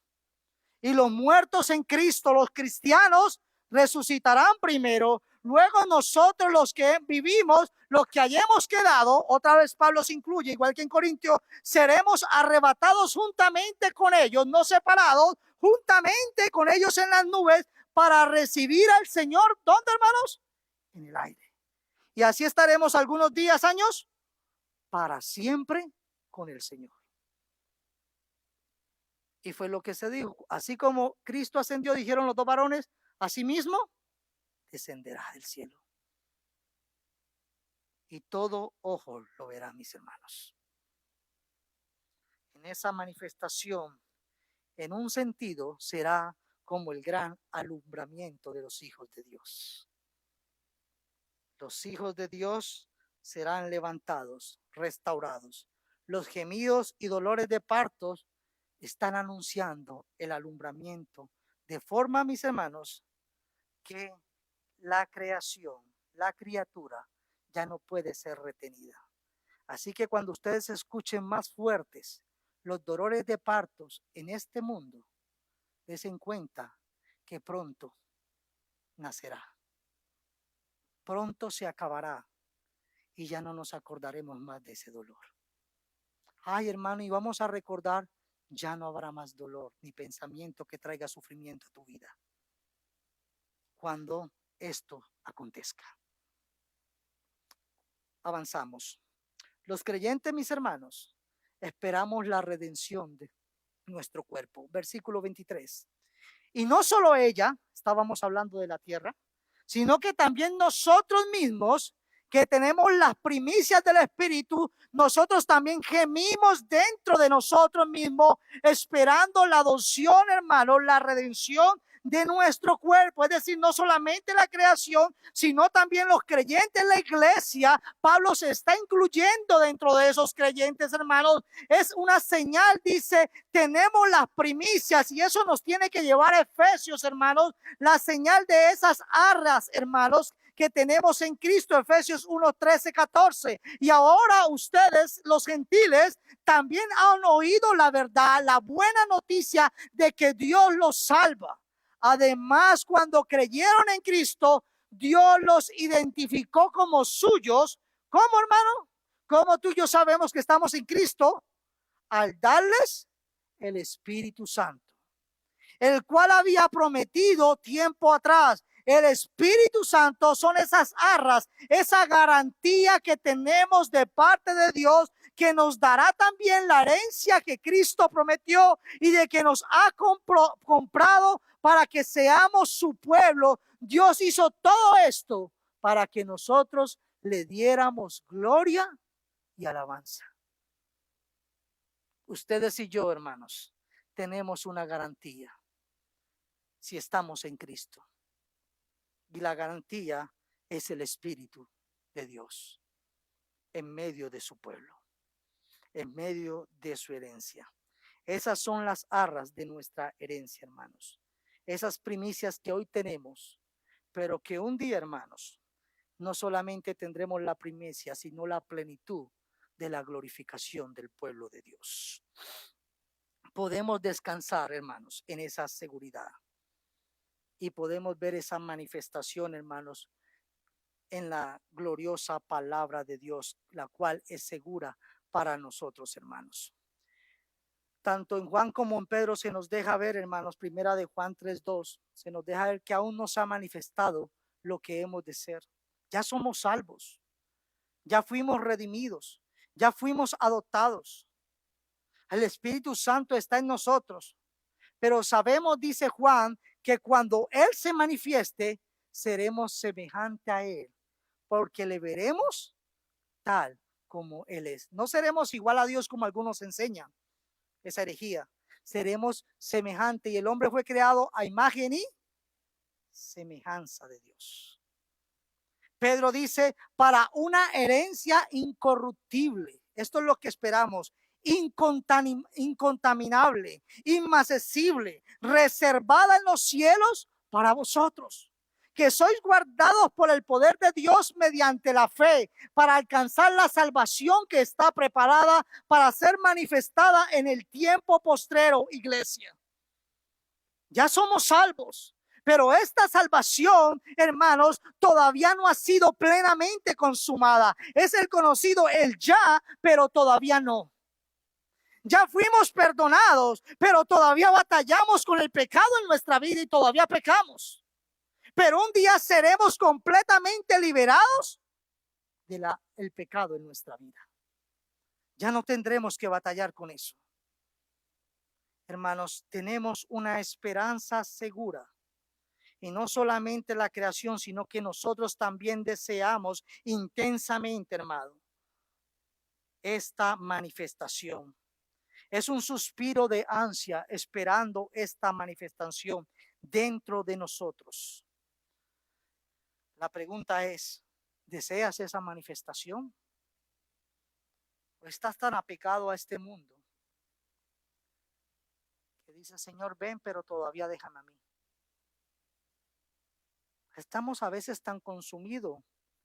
Y los muertos en Cristo, los cristianos, resucitarán primero. Luego nosotros los que vivimos, los que hayamos quedado, otra vez Pablo se incluye, igual que en Corintios, seremos arrebatados juntamente con ellos, no separados, juntamente con ellos en las nubes para recibir al Señor. ¿Dónde, hermanos? En el aire. Y así estaremos algunos días, años, para siempre con el Señor. Y fue lo que se dijo. Así como Cristo ascendió, dijeron los dos varones, así mismo descenderá del cielo. Y todo ojo lo verá, mis hermanos. En esa manifestación, en un sentido, será como el gran alumbramiento de los hijos de Dios. Los hijos de Dios serán levantados, restaurados. Los gemidos y dolores de partos están anunciando el alumbramiento, de forma, mis hermanos, que la creación, la criatura, ya no puede ser retenida. Así que cuando ustedes escuchen más fuertes los dolores de partos en este mundo, den cuenta que pronto nacerá. Pronto se acabará y ya no nos acordaremos más de ese dolor. Ay, hermano, y vamos a recordar, ya no habrá más dolor ni pensamiento que traiga sufrimiento a tu vida cuando esto acontezca. Avanzamos. Los creyentes, mis hermanos, esperamos la redención de nuestro cuerpo. Versículo 23. Y no solo ella, estábamos hablando de la tierra, sino que también nosotros mismos, que tenemos las primicias del Espíritu, nosotros también gemimos dentro de nosotros mismos, esperando la adopción, hermano, la redención de nuestro cuerpo. Es decir, no solamente la creación, sino también los creyentes en la iglesia. Pablo se está incluyendo dentro de esos creyentes, hermanos. Es una señal, dice, tenemos las primicias, y eso nos tiene que llevar a Efesios, hermanos, la señal de esas arras, hermanos, que tenemos en Cristo, Efesios 1, 13, 14. Y ahora ustedes, los gentiles, también han oído la verdad, la buena noticia de que Dios los salva. Además, cuando creyeron en Cristo, Dios los identificó como suyos. ¿Cómo, hermano? ¿Cómo tú y yo sabemos que estamos en Cristo? Al darles el Espíritu Santo, el cual había prometido tiempo atrás. El Espíritu Santo son esas arras, esa garantía que tenemos de parte de Dios, que nos dará también la herencia que Cristo prometió y de que nos ha comprado para que seamos su pueblo. Dios hizo todo esto para que nosotros le diéramos gloria y alabanza. Ustedes y yo, hermanos, tenemos una garantía si estamos en Cristo. Y la garantía es el Espíritu de Dios en medio de su pueblo, en medio de su herencia. Esas son las arras de nuestra herencia, hermanos. Esas primicias que hoy tenemos, pero que un día, hermanos, no solamente tendremos la primicia, sino la plenitud de la glorificación del pueblo de Dios. Podemos descansar, hermanos, en esa seguridad. Y podemos ver esa manifestación, hermanos, en la gloriosa palabra de Dios, la cual es segura para nosotros, hermanos. Tanto en Juan como en Pedro se nos deja ver, hermanos, primera de Juan 3:2, se nos deja ver que aún no se ha manifestado lo que hemos de ser. Ya somos salvos, ya fuimos redimidos, ya fuimos adoptados. El Espíritu Santo está en nosotros, pero sabemos, dice Juan, que cuando Él se manifieste, seremos semejante a Él, porque le veremos tal como Él es. No seremos igual a Dios como algunos enseñan, esa herejía. Seremos semejante, y el hombre fue creado a imagen y semejanza de Dios. Pedro dice, para una herencia incorruptible. Esto es lo que esperamos. Incontaminable, inmarcesible, reservada en los cielos para vosotros, que sois guardados por el poder de Dios mediante la fe, para alcanzar la salvación que está preparada para ser manifestada en el tiempo postrero, iglesia. Ya somos salvos, pero esta salvación, hermanos, todavía no ha sido plenamente consumada. Es el conocido el ya, pero todavía no. Ya fuimos perdonados, pero todavía batallamos con el pecado en nuestra vida y todavía pecamos. Pero un día seremos completamente liberados del pecado en nuestra vida. Ya no tendremos que batallar con eso. Hermanos, tenemos una esperanza segura. Y no solamente la creación, sino que nosotros también deseamos intensamente, hermano, esta manifestación. Es un suspiro de ansia esperando esta manifestación dentro de nosotros. La pregunta es, ¿deseas esa manifestación? ¿O estás tan apegado a este mundo que dice, Señor, ven, pero todavía déjame a mí? Estamos a veces tan consumidos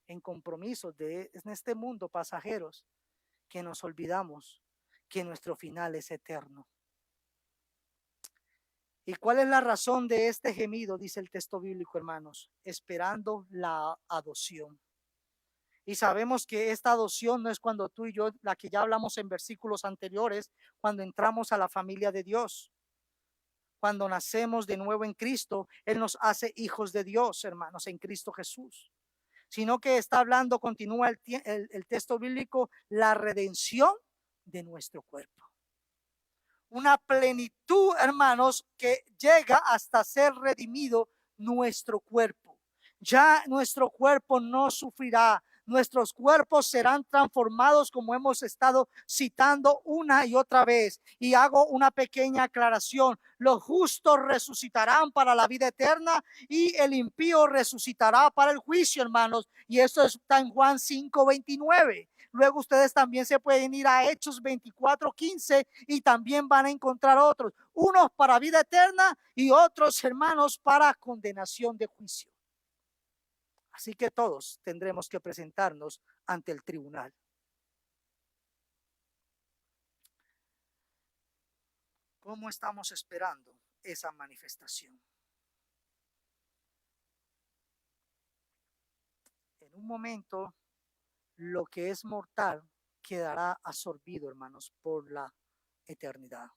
en compromisos en este mundo pasajeros que nos olvidamos que nuestro final es eterno. ¿Y cuál es la razón de este gemido? Dice el texto bíblico, hermanos, esperando la adopción. Y sabemos que esta adopción no es cuando tú y yo, la que ya hablamos en versículos anteriores, cuando entramos a la familia de Dios. Cuando nacemos de nuevo en Cristo, Él nos hace hijos de Dios, hermanos, en Cristo Jesús. Sino que está hablando, continúa el texto bíblico, la redención de nuestro cuerpo. Una plenitud, hermanos, que llega hasta ser redimido nuestro cuerpo. Ya nuestro cuerpo no sufrirá nuestros cuerpos serán transformados, como hemos estado citando una y otra vez. Y hago una pequeña aclaración: los justos resucitarán para la vida eterna y el impío resucitará para el juicio, hermanos. Y eso está en Juan 5:29. Luego ustedes también se pueden ir a Hechos 24:15 y también van a encontrar otros, unos para vida eterna y otros, hermanos, para condenación de juicio. Así que todos tendremos que presentarnos ante el tribunal. ¿Cómo estamos esperando esa manifestación? En un momento, lo que es mortal quedará absorbido, hermanos, por la eternidad.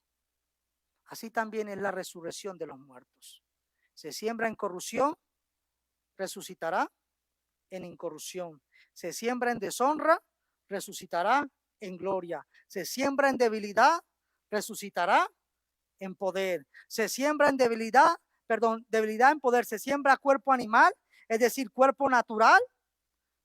Así también es la resurrección de los muertos. Se siembra en corrupción, resucitará en incorrupción. Se siembra en deshonra, resucitará en gloria. Se siembra en debilidad, resucitará en poder. Se siembra en debilidad en poder. Se siembra cuerpo animal, es decir, cuerpo natural,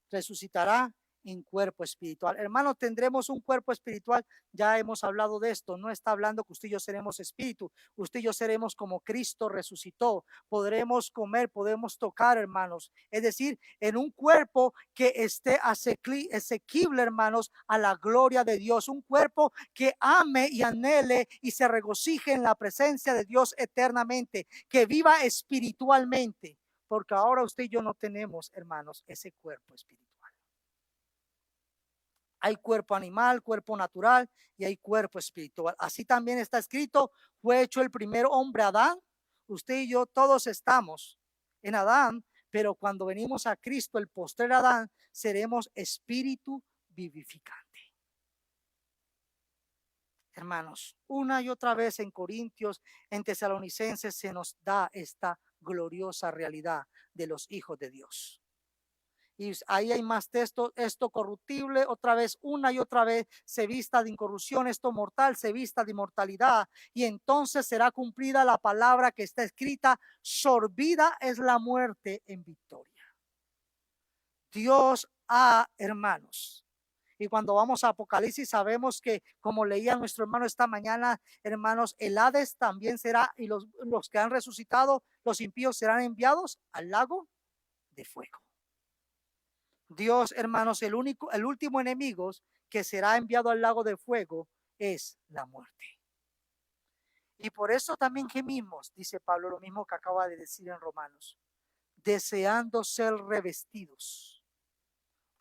resucitará en cuerpo espiritual. Hermanos, tendremos un cuerpo espiritual. Ya hemos hablado de esto. No está hablando que usted y yo seremos espíritu. Usted y yo seremos como Cristo resucitó. Podremos comer, podemos tocar, hermanos. Es decir, en un cuerpo que esté asequible, hermanos, a la gloria de Dios. Un cuerpo que ame y anhele y se regocije en la presencia de Dios eternamente. Que viva espiritualmente. Porque ahora usted y yo no tenemos, hermanos, ese cuerpo espiritual. Hay cuerpo animal, cuerpo natural y hay cuerpo espiritual. Así también está escrito: fue hecho el primer hombre, Adán. Usted y yo todos estamos en Adán, pero cuando venimos a Cristo, el postrer Adán, seremos espíritu vivificante. Hermanos, una y otra vez en Corintios, en Tesalonicenses, se nos da esta gloriosa realidad de los hijos de Dios. Y ahí hay más texto: esto corruptible, otra vez, una y otra vez, se vista de incorrupción; esto mortal, se vista de inmortalidad. Y entonces será cumplida la palabra que está escrita: sorbida es la muerte en victoria. Dios hermanos. Y cuando vamos a Apocalipsis, sabemos que, como leía nuestro hermano esta mañana, hermanos, el Hades también será, y los que han resucitado, los impíos, serán enviados al lago de fuego. Dios, hermanos, el último enemigo que será enviado al lago de fuego es la muerte. Y por eso también gemimos, dice Pablo, lo mismo que acaba de decir en Romanos, deseando ser revestidos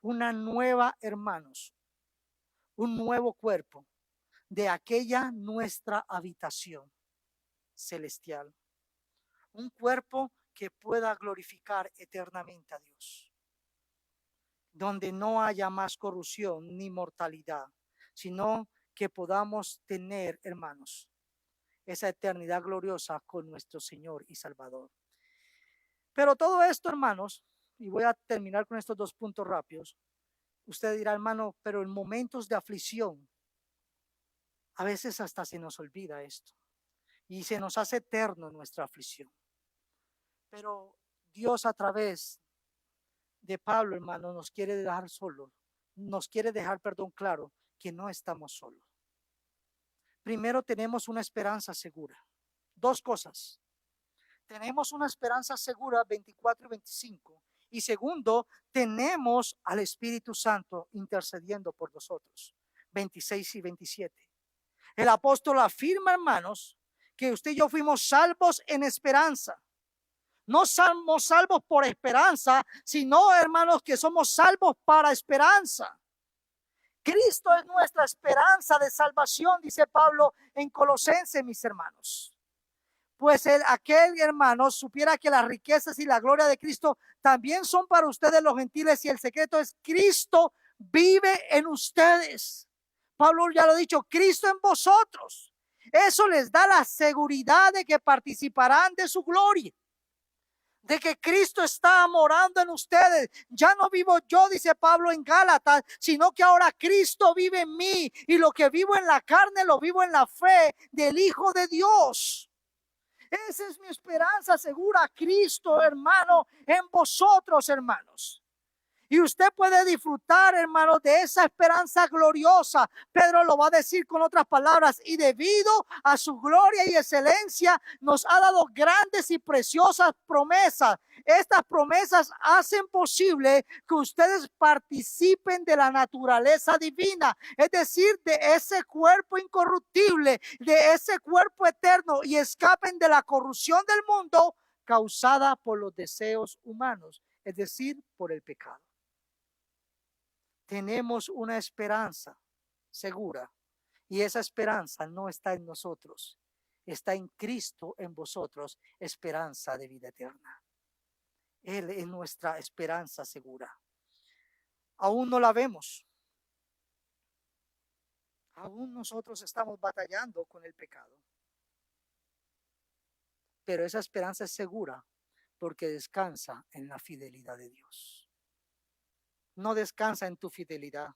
una nueva, hermanos, un nuevo cuerpo de aquella nuestra habitación celestial. Un cuerpo que pueda glorificar eternamente a Dios, donde no haya más corrupción ni mortalidad, sino que podamos tener, hermanos, esa eternidad gloriosa con nuestro Señor y Salvador. Pero todo esto, hermanos, y voy a terminar con estos 2 puntos rápidos. Usted dirá, hermano, pero en momentos de aflicción, a veces hasta se nos olvida esto y se nos hace eterno nuestra aflicción. Pero Dios, a través de Pablo, hermano, nos quiere dejar claro que no estamos solos. Primero, tenemos una esperanza segura. 2 cosas. Tenemos una esperanza segura, 24 y 25. Y segundo, tenemos al Espíritu Santo intercediendo por nosotros, 26 y 27. El apóstol afirma, hermanos, que usted y yo fuimos salvos en esperanza. No somos salvos por esperanza, sino, hermanos, que somos salvos para esperanza. Cristo es nuestra esperanza de salvación, dice Pablo en Colosenses, mis hermanos. Pues aquel hermano supiera que las riquezas y la gloria de Cristo también son para ustedes los gentiles, y el secreto es: Cristo vive en ustedes. Pablo ya lo ha dicho: Cristo en vosotros. Eso les da la seguridad de que participarán de su gloria, de que Cristo está morando en ustedes. Ya no vivo yo, dice Pablo en Gálatas, sino que ahora Cristo vive en mí, y lo que vivo en la carne lo vivo en la fe del Hijo de Dios. Esa es mi esperanza segura: Cristo, hermano, en vosotros, hermanos. Y usted puede disfrutar, hermano, de esa esperanza gloriosa. Pedro lo va a decir con otras palabras. Y debido a su gloria y excelencia, nos ha dado grandes y preciosas promesas. Estas promesas hacen posible que ustedes participen de la naturaleza divina, es decir, de ese cuerpo incorruptible, de ese cuerpo eterno, y escapen de la corrupción del mundo causada por los deseos humanos, es decir, por el pecado. Tenemos una esperanza segura, y esa esperanza no está en nosotros, está en Cristo en vosotros, esperanza de vida eterna. Él es nuestra esperanza segura. Aún no la vemos. Aún nosotros estamos batallando con el pecado. Pero esa esperanza es segura porque descansa en la fidelidad de Dios. No descansa en tu fidelidad.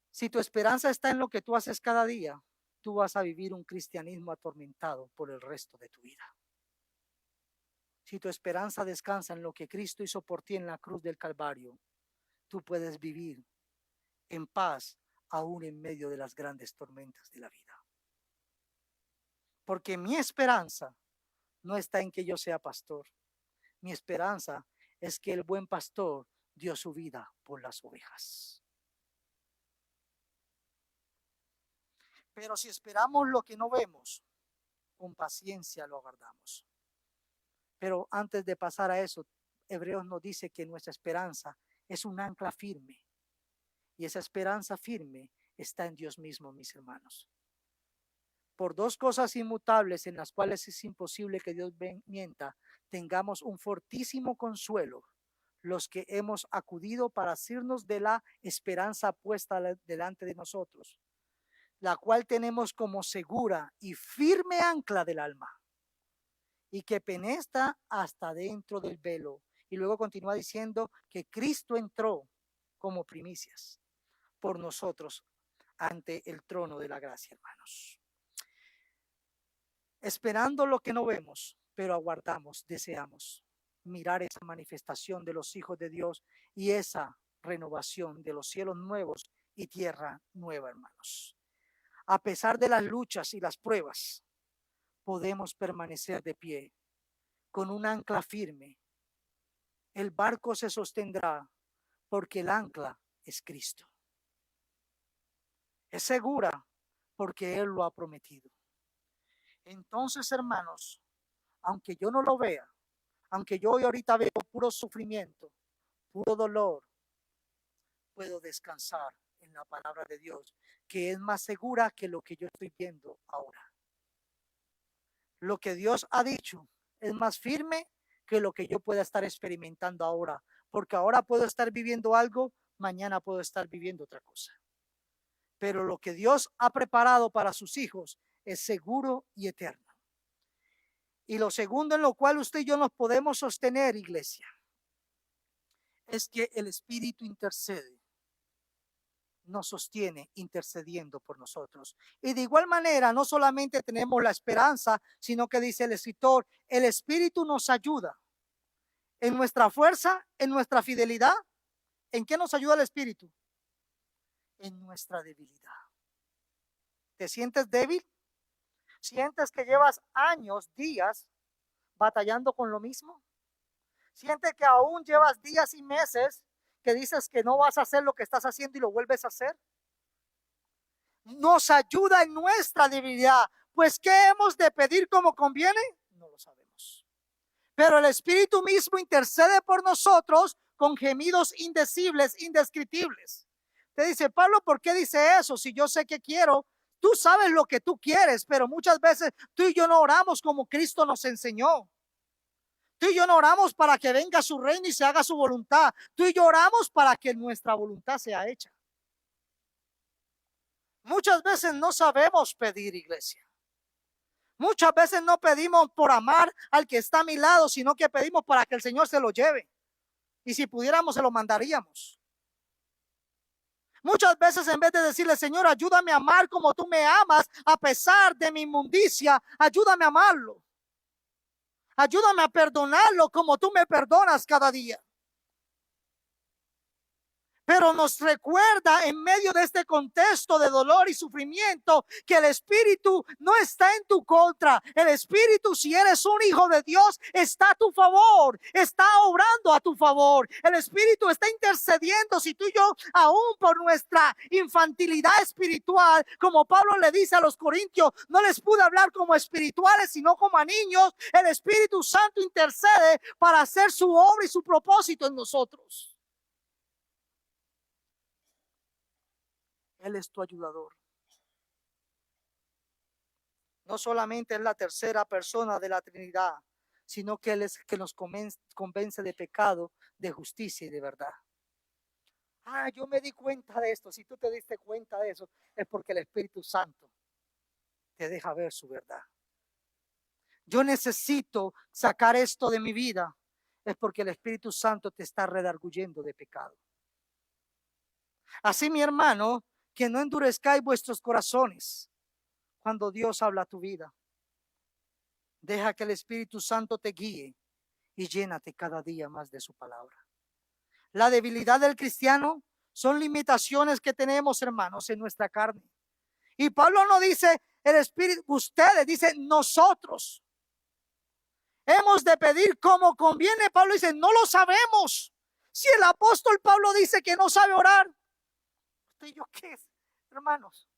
Si tu esperanza está en lo que tú haces cada día, tú vas a vivir un cristianismo atormentado por el resto de tu vida. Si tu esperanza descansa en lo que Cristo hizo por ti en la cruz del Calvario, tú puedes vivir en paz aún en medio de las grandes tormentas de la vida. Porque mi esperanza no está en que yo sea pastor. Mi esperanza es que el buen pastor dio su vida por las ovejas. Pero si esperamos lo que no vemos, con paciencia lo aguardamos. Pero antes de pasar a eso, Hebreos nos dice que nuestra esperanza es un ancla firme. Y esa esperanza firme está en Dios mismo, mis hermanos. Por dos cosas inmutables en las cuales es imposible que Dios mienta, tengamos un fortísimo consuelo los que hemos acudido para asirnos de la esperanza puesta delante de nosotros, la cual tenemos como segura y firme ancla del alma, y que penetra hasta dentro del velo. Y luego continúa diciendo que Cristo entró como primicias por nosotros ante el trono de la gracia, hermanos. Esperando lo que no vemos, pero aguardamos, deseamos mirar esa manifestación de los hijos de Dios y esa renovación de los cielos nuevos y tierra nueva, hermanos. A pesar de las luchas y las pruebas, podemos permanecer de pie con un ancla firme. El barco se sostendrá porque el ancla es Cristo. Es segura porque Él lo ha prometido. Entonces, hermanos, aunque yo no lo vea, aunque yo hoy ahorita veo puro sufrimiento, puro dolor, puedo descansar en la palabra de Dios, que es más segura que lo que yo estoy viendo ahora. Lo que Dios ha dicho es más firme que lo que yo pueda estar experimentando ahora, porque ahora puedo estar viviendo algo, mañana puedo estar viviendo otra cosa. Pero lo que Dios ha preparado para sus hijos es seguro y eterno. Y lo segundo en lo cual usted y yo nos podemos sostener, iglesia, es que el Espíritu intercede, nos sostiene intercediendo por nosotros. Y de igual manera, no solamente tenemos la esperanza, sino que dice el escritor, el Espíritu nos ayuda en nuestra fuerza, en nuestra fidelidad. ¿En qué nos ayuda el Espíritu? En nuestra debilidad. ¿Te sientes débil? ¿Sientes que llevas años, días batallando con lo mismo? ¿Sientes que aún llevas días y meses que dices que no vas a hacer lo que estás haciendo y lo vuelves a hacer? Nos ayuda en nuestra debilidad. Pues, ¿qué hemos de pedir como conviene? No lo sabemos. Pero el Espíritu mismo intercede por nosotros con gemidos indecibles, indescriptibles. Te dice, Pablo, ¿por qué dice eso? Si yo sé que quiero, tú sabes lo que tú quieres, pero muchas veces tú y yo no oramos como Cristo nos enseñó. Tú y yo no oramos para que venga su reino y se haga su voluntad. Tú y yo oramos para que nuestra voluntad sea hecha. Muchas veces no sabemos pedir, iglesia. Muchas veces no pedimos por amar al que está a mi lado, sino que pedimos para que el Señor se lo lleve. Y si pudiéramos, se lo mandaríamos. Muchas veces en vez de decirle, Señor, ayúdame a amar como tú me amas, a pesar de mi inmundicia, ayúdame a amarlo. Ayúdame a perdonarlo como tú me perdonas cada día. Pero nos recuerda en medio de este contexto de dolor y sufrimiento que el Espíritu no está en tu contra. El Espíritu, si eres un hijo de Dios, está a tu favor, está obrando a tu favor. El Espíritu está intercediendo si tú y yo, aún por nuestra infantilidad espiritual, como Pablo le dice a los corintios, no les pude hablar como espirituales, sino como a niños. El Espíritu Santo intercede para hacer su obra y su propósito en nosotros. Él es tu ayudador. No solamente es la tercera persona de la Trinidad, sino que Él es que nos convence de pecado, de justicia y de verdad. Yo me di cuenta de esto. Si tú te diste cuenta de eso, es porque el Espíritu Santo te deja ver su verdad. Yo necesito sacar esto de mi vida, es porque el Espíritu Santo te está redarguyendo de pecado. Así, mi hermano, que no endurezcáis vuestros corazones cuando Dios habla a tu vida. Deja que el Espíritu Santo te guíe y llénate cada día más de su palabra. La debilidad del cristiano son limitaciones que tenemos, hermanos, en nuestra carne. Y Pablo no dice el Espíritu, ustedes, dice nosotros. Hemos de pedir como conviene. Pablo dice, no lo sabemos. Si el apóstol Pablo dice que no sabe orar, ¿usted y yo qué es, hermanos?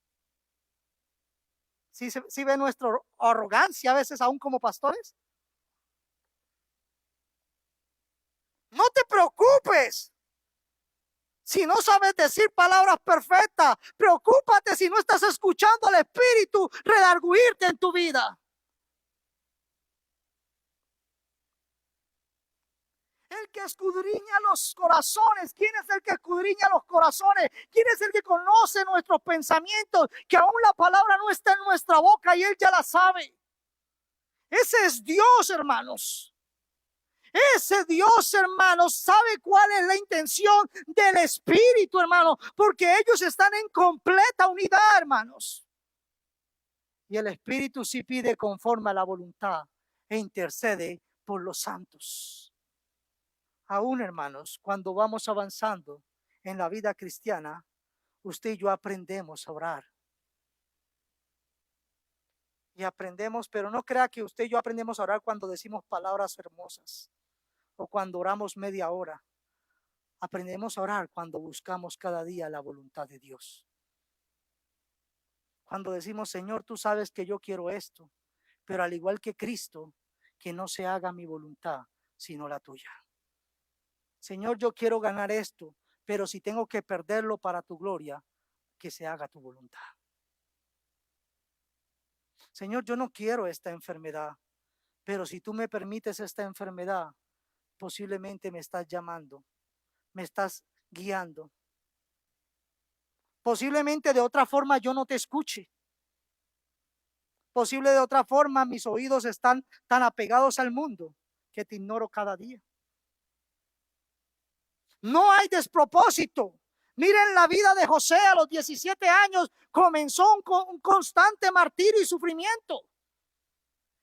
Si ve nuestra arrogancia a veces aún como pastores. No te preocupes si no sabes decir palabras perfectas. Preocúpate si no estás escuchando al Espíritu redarguirte en tu vida. El que escudriña los corazones. ¿Quién es el que escudriña los corazones? ¿Quién es el que conoce nuestros pensamientos? Que aún la palabra no está en nuestra boca y Él ya la sabe. Ese es Dios, hermanos. Ese Dios, hermanos, sabe cuál es la intención del Espíritu, hermano, porque ellos están en completa unidad, hermanos. Y el Espíritu sí pide conforme a la voluntad e intercede por los santos. Aún, hermanos, cuando vamos avanzando en la vida cristiana, usted y yo aprendemos a orar. Y aprendemos, pero no crea que usted y yo aprendemos a orar cuando decimos palabras hermosas o cuando oramos media hora. Aprendemos a orar cuando buscamos cada día la voluntad de Dios. Cuando decimos, Señor, tú sabes que yo quiero esto, pero al igual que Cristo, que no se haga mi voluntad, sino la tuya. Señor, yo quiero ganar esto, pero si tengo que perderlo para tu gloria, que se haga tu voluntad. Señor, yo no quiero esta enfermedad, pero si tú me permites esta enfermedad, posiblemente me estás llamando, me estás guiando. Posiblemente de otra forma yo no te escuche. Posible de otra forma mis oídos están tan apegados al mundo que te ignoro cada día. No hay despropósito. Miren la vida de José a los 17 años. Comenzó un constante martirio y sufrimiento.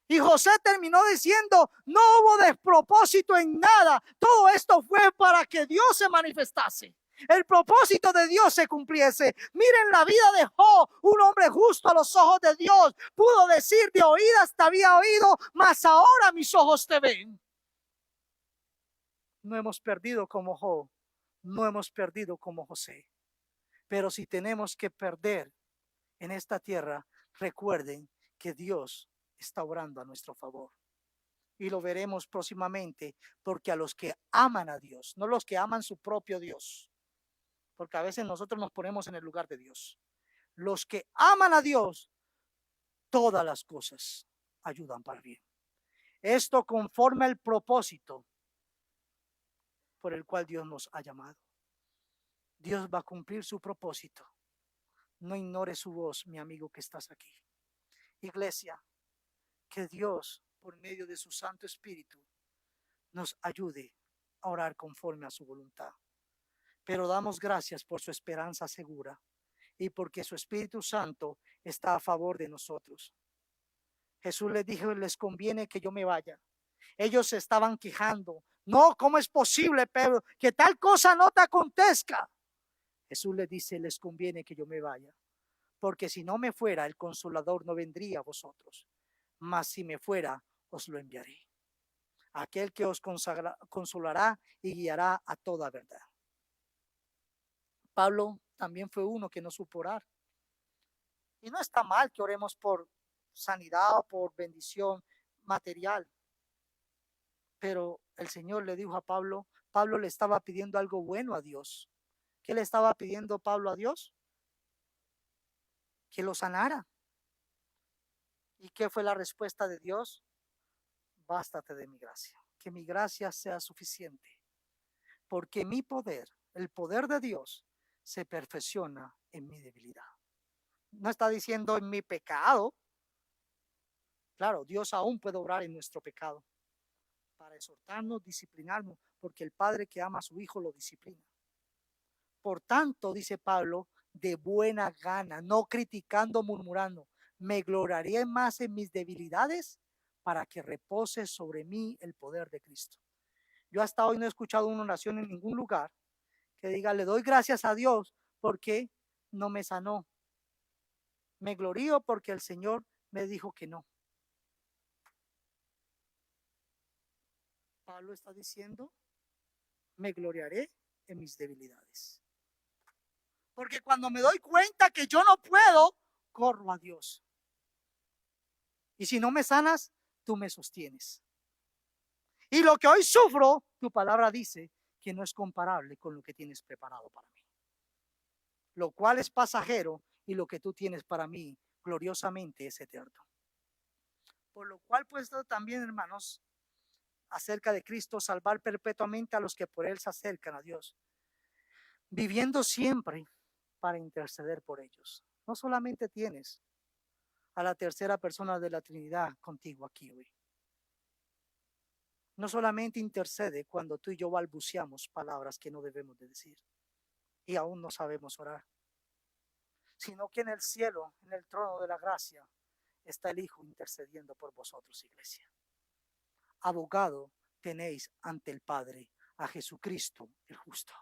Y José terminó diciendo, no hubo despropósito en nada. Todo esto fue para que Dios se manifestase. El propósito de Dios se cumpliese. Miren la vida de Job, un hombre justo a los ojos de Dios. Pudo decir, de oídas te había oído, mas ahora mis ojos te ven. No hemos perdido como Job, no hemos perdido como José. Pero si tenemos que perder en esta tierra, recuerden que Dios está obrando a nuestro favor. Y lo veremos próximamente, porque a los que aman a Dios, no los que aman su propio Dios, porque a veces nosotros nos ponemos en el lugar de Dios. Los que aman a Dios, todas las cosas ayudan para bien. Esto conforme al propósito por el cual Dios nos ha llamado. Dios va a cumplir su propósito. No ignore su voz, mi amigo que estás aquí. Iglesia, que Dios, por medio de su Santo Espíritu, nos ayude a orar conforme a su voluntad. Pero damos gracias por su esperanza segura y porque su Espíritu Santo está a favor de nosotros. Jesús les dijo, les conviene que yo me vaya. Ellos se estaban quejando. No, ¿cómo es posible, Pedro, que tal cosa no te acontezca? Jesús les dice, les conviene que yo me vaya, porque si no me fuera, el Consolador no vendría a vosotros, mas si me fuera, os lo enviaré. Aquel que os consolará y guiará a toda verdad. Pablo también fue uno que no supo orar. Y no está mal que oremos por sanidad o por bendición material. Pero el Señor le dijo a Pablo, Pablo le estaba pidiendo algo bueno a Dios. ¿Qué le estaba pidiendo Pablo a Dios? Que lo sanara. ¿Y qué fue la respuesta de Dios? Bástate de mi gracia, que mi gracia sea suficiente, porque mi poder, el poder de Dios, se perfecciona en mi debilidad. No está diciendo en mi pecado. Claro, Dios aún puede obrar en nuestro pecado para exhortarnos, disciplinarnos, porque el Padre que ama a su Hijo lo disciplina. Por tanto, dice Pablo, de buena gana, no criticando, murmurando, me gloriaré más en mis debilidades para que repose sobre mí el poder de Cristo. Yo hasta hoy no he escuchado una oración en ningún lugar que diga, le doy gracias a Dios porque no me sanó. Me glorío porque el Señor me dijo que no. Pablo está diciendo, me gloriaré en mis debilidades. Porque cuando me doy cuenta que yo no puedo, corro a Dios. Y si no me sanas, tú me sostienes. Y lo que hoy sufro, tu palabra dice que no es comparable con lo que tienes preparado para mí. Lo cual es pasajero y lo que tú tienes para mí gloriosamente es eterno. Por lo cual, pues también, hermanos, acerca de Cristo, salvar perpetuamente a los que por él se acercan a Dios, viviendo siempre para interceder por ellos. No solamente tienes a la tercera persona de la Trinidad contigo aquí hoy. No solamente intercede cuando tú y yo balbuceamos palabras que no debemos de decir y aún no sabemos orar, sino que en el cielo, en el trono de la gracia, está el Hijo intercediendo por vosotros, iglesia. Abogado tenéis ante el Padre a Jesucristo el justo.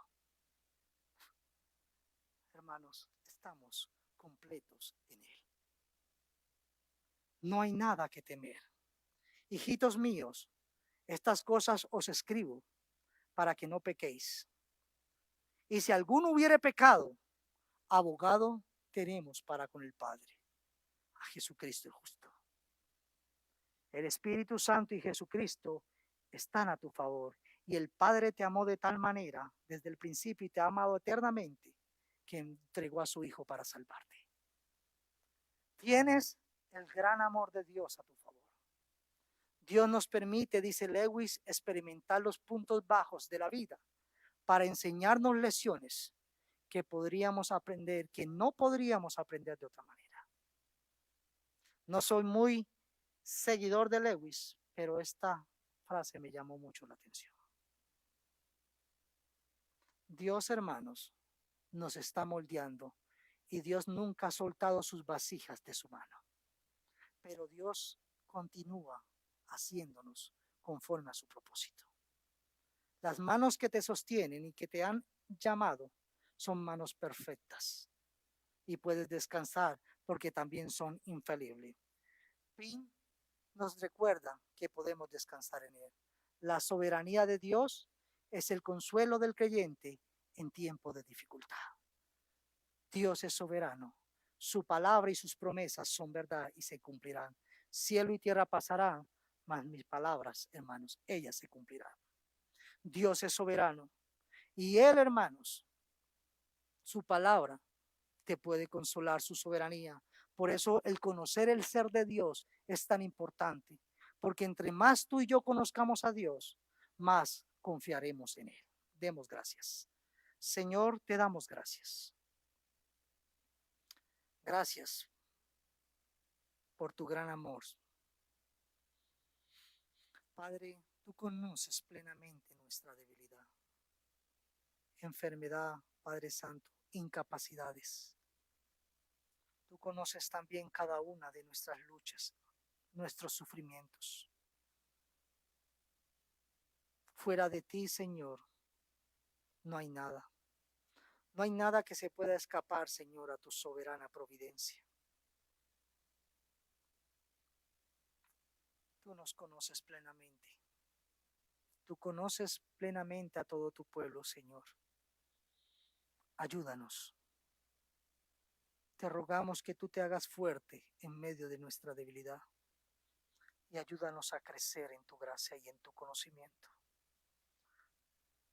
Hermanos, estamos completos en Él. No hay nada que temer. Hijitos míos, estas cosas os escribo para que no pequéis. Y si alguno hubiere pecado, abogado tenemos para con el Padre, a Jesucristo el justo. El Espíritu Santo y Jesucristo están a tu favor. Y el Padre te amó de tal manera desde el principio y te ha amado eternamente que entregó a su Hijo para salvarte. Tienes el gran amor de Dios a tu favor. Dios nos permite, dice Lewis, experimentar los puntos bajos de la vida para enseñarnos lecciones que podríamos aprender, que no podríamos aprender de otra manera. No soy muy seguidor de Lewis, pero esta frase me llamó mucho la atención. Dios, hermanos, nos está moldeando y Dios nunca ha soltado sus vasijas de su mano. Pero Dios continúa haciéndonos conforme a su propósito. Las manos que te sostienen y que te han llamado son manos perfectas y puedes descansar porque también son infalibles. Fin nos recuerda que podemos descansar en Él. La soberanía de Dios es el consuelo del creyente en tiempo de dificultad. Dios es soberano. Su palabra y sus promesas son verdad y se cumplirán. Cielo y tierra pasarán, mas mis palabras, hermanos, ellas se cumplirán. Dios es soberano. Y Él, hermanos, su palabra te puede consolar, su soberanía. Por eso el conocer el ser de Dios es tan importante, porque entre más tú y yo conozcamos a Dios, más confiaremos en Él. Demos gracias. Señor, te damos gracias. Gracias por tu gran amor. Padre, tú conoces plenamente nuestra debilidad, enfermedad, Padre Santo, incapacidades. Tú conoces también cada una de nuestras luchas, nuestros sufrimientos. Fuera de ti, Señor, no hay nada. No hay nada que se pueda escapar, Señor, a tu soberana providencia. Tú nos conoces plenamente. Tú conoces plenamente a todo tu pueblo, Señor. Ayúdanos. Te rogamos que tú te hagas fuerte en medio de nuestra debilidad y ayúdanos a crecer en tu gracia y en tu conocimiento.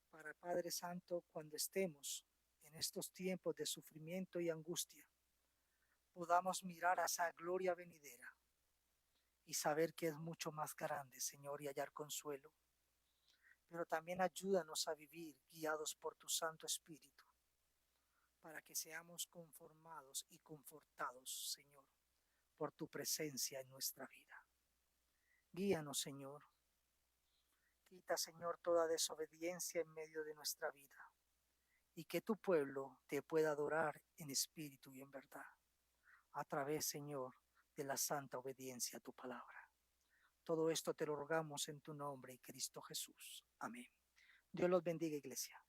Para Padre Santo, cuando estemos en estos tiempos de sufrimiento y angustia, podamos mirar a esa gloria venidera y saber que es mucho más grande, Señor, y hallar consuelo. Pero también ayúdanos a vivir guiados por tu Santo Espíritu, para que seamos conformados y confortados, Señor, por tu presencia en nuestra vida. Guíanos, Señor. Quita, Señor, toda desobediencia en medio de nuestra vida, y que tu pueblo te pueda adorar en espíritu y en verdad, a través, Señor, de la santa obediencia a tu palabra. Todo esto te lo rogamos en tu nombre, Cristo Jesús. Amén. Dios los bendiga, iglesia.